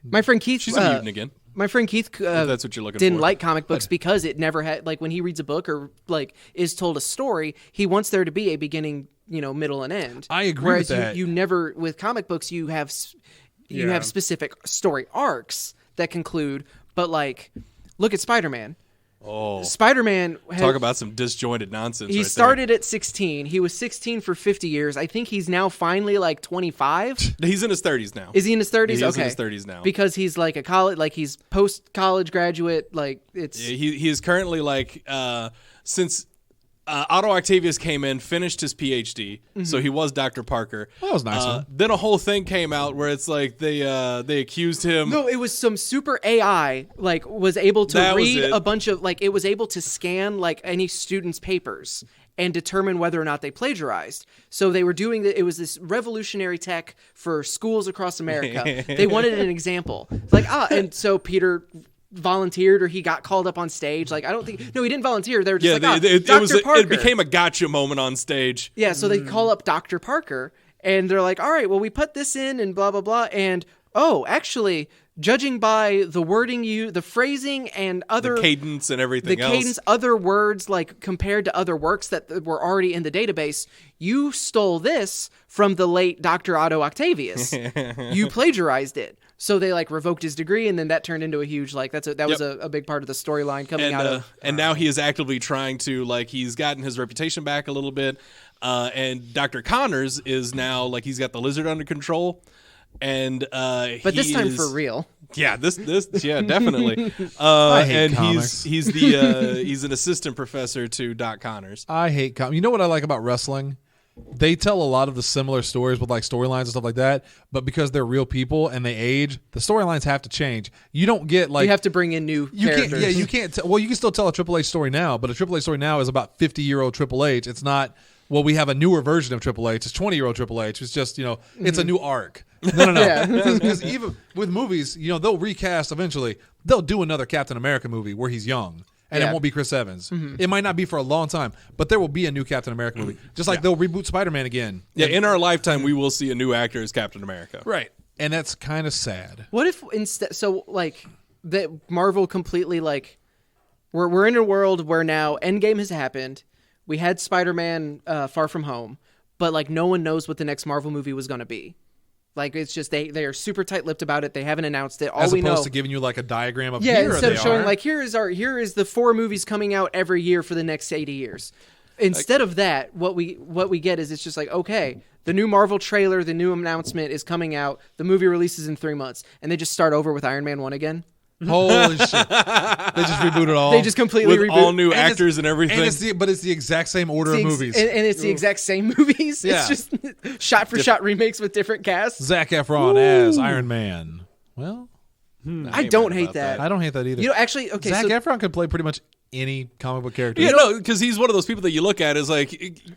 my friend Keith. She's a mutant again. My friend Keith If that's what you're looking didn't for. like comic books because it never had, like when he reads a book or like is told a story, he wants there to be a beginning, middle and end. I agree Whereas with that. You never, with comic books, you have specific story arcs that conclude, but like, look at Spider-Man. Oh, Spider-Man. talk about some disjointed nonsense. He right started at 16. He was 16 for 50 years. I think he's now finally like 25. there. He's in his 30s now. Is he in his 30s? He is Okay. in his 30s now. Because he's like a college, like he's post-college graduate. Like it's. He is currently like since Otto Octavius came in, finished his PhD, so he was Dr. Parker. Well, that was nice of him. Then a whole thing came out where it's like they accused him. No, it was some super AI, like, was able to That was read it. a bunch of, like, it was able to scan, like, any student's papers and determine whether or not they plagiarized. So they were doing it was this revolutionary tech for schools across America. They wanted an example. It's like, and so Peter volunteered or he got called up on stage. Like, I don't think, no, he didn't volunteer. They were just Dr. Parker. It became a gotcha moment on stage. Yeah, so they call up Dr. Parker, and they're like, all right, well, we put this in, and blah, blah, blah, and, actually, judging by the wording the phrasing and other... The cadence and everything else. The cadence, other words, like, compared to other works that were already in the database, you stole this from the late Dr. Otto Octavius. You plagiarized it. So they like revoked his degree, and then that turned into a huge that was a big part of the storyline coming out of. And now he is actively trying to he's gotten his reputation back a little bit, and Dr. Connors is now he's got the lizard under control, and but this time for real. Yeah, this definitely. I hate and comics. he's an assistant professor to Doc Connors. I hate comics. You know what I like about wrestling? They tell a lot of the similar stories with storylines and stuff like that, but because they're real people and they age, the storylines have to change. You don't get you have to bring in new characters. You can't. Well, you can still tell a Triple H story now, but a Triple H story now is about 50-year-old Triple H. It's not. Well, we have a newer version of Triple H. It's 20-year-old Triple H. It's just it's a new arc. No. Yeah. Because even with movies, they'll recast eventually. They'll do another Captain America movie where he's young. And it won't be Chris Evans. Mm-hmm. It might not be for a long time, but there will be a new Captain America movie. Just like they'll reboot Spider-Man again. Yeah, in our lifetime, we will see a new actor as Captain America. Right. And that's kind of sad. What if instead, that Marvel completely, we're in a world where now Endgame has happened. We had Spider-Man Far From Home, but no one knows what the next Marvel movie was going to be. It's just they are super tight-lipped about it. They haven't announced it. As opposed to giving you a diagram of here instead they of showing are. here is the 4 movies coming out every year for the next 80 years. Instead of that, what we get is it's just okay, the new Marvel trailer, the new announcement is coming out. The movie releases in 3 months, and they just start over with Iron Man 1 again. Holy shit! They just reboot it all. They just completely with reboot all new actors and everything. But it's the exact same order of movies. And it's the exact same movies. Yeah. It's just shot for shot remakes with different casts. Zac Efron as Iron Man. Well, I don't hate that. I don't hate that either. Actually, okay. Zac Efron could play pretty much any comic book character. Yeah, no, because he's one of those people that you look at as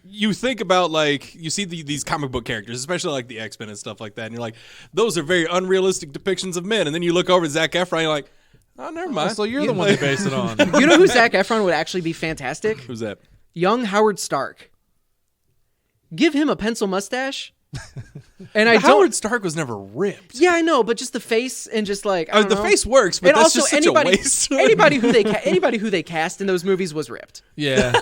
you think about you see these comic book characters, especially the X-Men and stuff like that, and you're like, those are very unrealistic depictions of men, and then you look over at Zac Efron, and you're like, oh, never mind. So you're the one to base it on. You know who Zac Efron would actually be fantastic? Who's that? Young Howard Stark. Give him a pencil mustache. And Howard Stark was never ripped. Yeah, I know, but just the face and just I don't know. face works, but and that's also just such a waste. anybody who they cast in those movies was ripped. Yeah.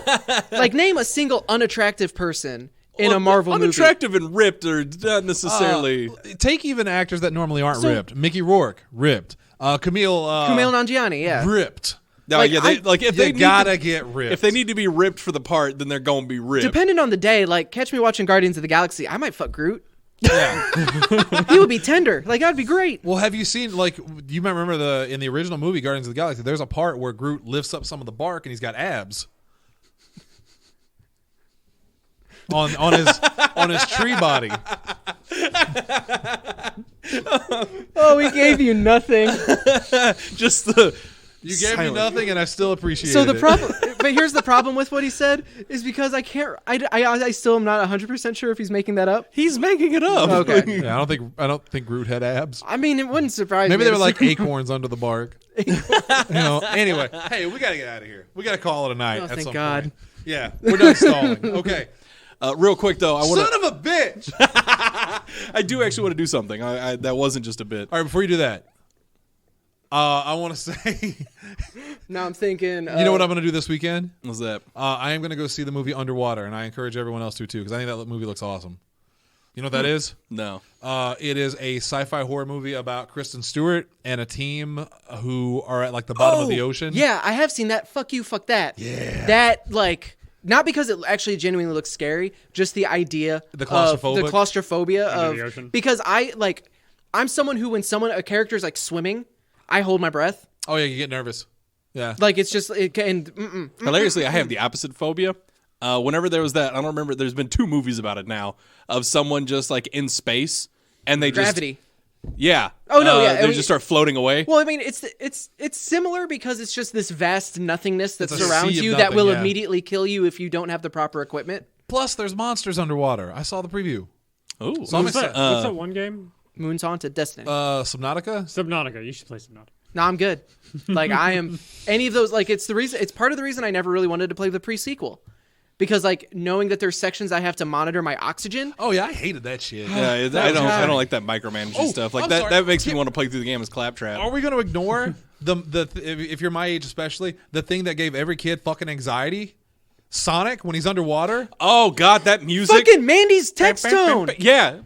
Name a single unattractive person in a Marvel movie. Unattractive and ripped are not necessarily. Take even actors that normally aren't ripped. Mickey Rourke, ripped. Kumail Nanjiani, yeah. ripped. No, if they gotta get ripped. If they need to be ripped for the part, then they're going to be ripped. Depending on the day, catch me watching Guardians of the Galaxy, I might fuck Groot. Yeah. He would be tender. Like, that'd be great. Well, have you seen, like, you might remember in the original movie Guardians of the Galaxy, there's a part where Groot lifts up some of the bark and he's got abs on his tree body. Oh, we gave you nothing. Just the You gave me nothing, and I still appreciate it. So the problem, but here's the problem with what he said is because I can't. I still am not 100% sure if he's making that up. He's making it up. Okay. Yeah, I don't think Groot had abs. I mean, it wouldn't surprise me. Maybe they were like acorns under the bark. Anyway, hey, we gotta get out of here. We gotta call it a night. Oh, at thank some God. Point. Yeah, we're done stalling. Okay. Real quick though, Son of a bitch! I do actually want to do something. That wasn't just a bit. All right, before you do that, I want to say, Now I'm thinking. you know what I'm going to do this weekend? What's that? I am going to go see the movie Underwater, and I encourage everyone else to too, because I think that movie looks awesome. You know what that is? No. It is a sci-fi horror movie about Kristen Stewart and a team who are at like the bottom of the ocean. Yeah, I have seen that. Fuck you, fuck that. Yeah. That like. Not because it actually genuinely looks scary, just the idea The of the claustrophobia Under the of ocean. because I'm someone who when a character is like swimming, I hold my breath. Oh yeah, you get nervous. Yeah. Like it's just it can. Hilariously, I have the opposite phobia. Whenever there was that, I don't remember. There's been 2 movies about it now of someone just like in space and they Gravity. Yeah. Oh, no, yeah, I They mean- just start floating away. Well, I mean, it's similar because it's just this vast nothingness that It's a surrounds sea of you that nothing, will yeah. immediately kill you if you don't have the proper equipment. Plus, there's monsters underwater. I saw the preview. Oh, So I'm What's excited. that one game? Moon's Haunted, Destiny. Subnautica. Subnautica. You should play Subnautica. No, I'm good. Like I am any of those. Like it's part of the reason I never really wanted to play the pre-sequel. Because like knowing that there's sections I have to monitor my oxygen. Oh yeah, I hated that shit. Yeah, I don't like that micromanaging stuff. Like I'm that. sorry. That makes me want to play through the game as claptrap. Are we going to ignore if you're my age especially, the thing that gave every kid fucking anxiety? Sonic when he's underwater? Oh God, that music! Fucking Mandy's text tone. Yeah,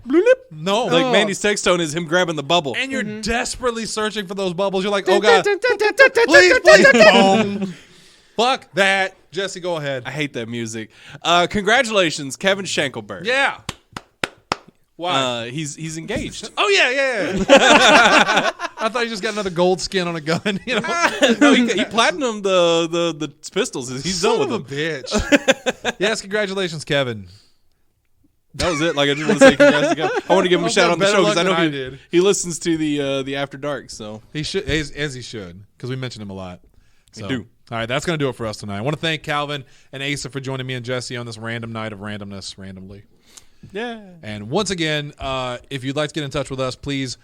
No. like Mandy's text tone is him grabbing the bubble. And you're desperately searching for those bubbles. You're like, oh God, please, boom. Fuck that. Jesse, go ahead. I hate that music. Congratulations, Kevin Schenkelberg. Yeah. Why? He's engaged. Oh yeah. I thought you just got another gold skin on a gun. You know, No, he platinumed the pistols. He's done with son them. of a bitch. Yes, congratulations, Kevin. That was it. Like I just want to say congrats to Kevin. I want to give him a shout out on the better show because luck I know than I he did. he listens to the After Dark. So He should, as he should, because we mentioned him a lot. So, do. All right, that's going to do it for us tonight. I want to thank Calvin and Asa for joining me and Jesse on this random night of randomness, randomly. yeah. And once again, if you'd like to get in touch with us, please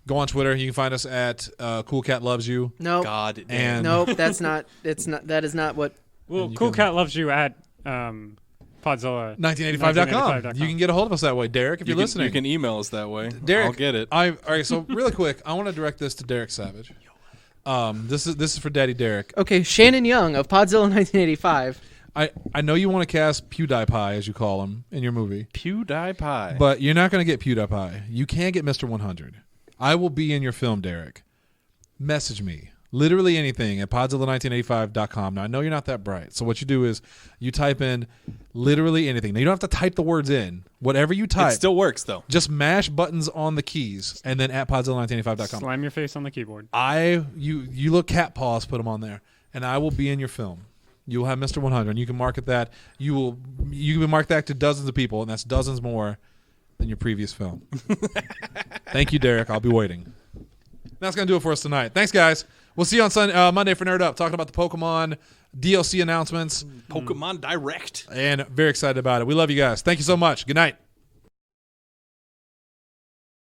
go on Twitter. You can find us at Cool Cat Loves You. Nope. God damn. And Nope. That's not. It's not. That is not what. Well, you Cool can- Cat loves you at Podzilla. 1985.com. You can get a hold of us that way, Derek, if you're listening. You can email us that way. Derek, I'll get it. all right, so really quick, I want to direct this to Derek Savage. This is for Daddy Derek. Okay, Shannon Young of Podzilla 1985. I know you want to cast PewDiePie, as you call him, in your movie, PewDiePie. but you're not going to get PewDiePie. You can get Mr. 100. I will be in your film, Derek. Message me. Literally anything at Podzilla1985.com. Now, I know you're not that bright, so what you do is you type in literally anything. Now, you don't have to type the words in. Whatever you type, it still works though. just mash buttons on the keys, and then at Podzilla1985.com. Slam your face on the keyboard. You look cat paws, put them on there, and I will be in your film. You'll have Mr. 100, and you can market that. You can market that to dozens of people, and that's dozens more than your previous film. Thank you, Derek. I'll be waiting. That's gonna do it for us tonight. Thanks, guys. We'll see you on Monday for Nerd Up, talking about the Pokemon DLC announcements, Pokemon Direct. and very excited about it. We love you guys. Thank you so much. Good night.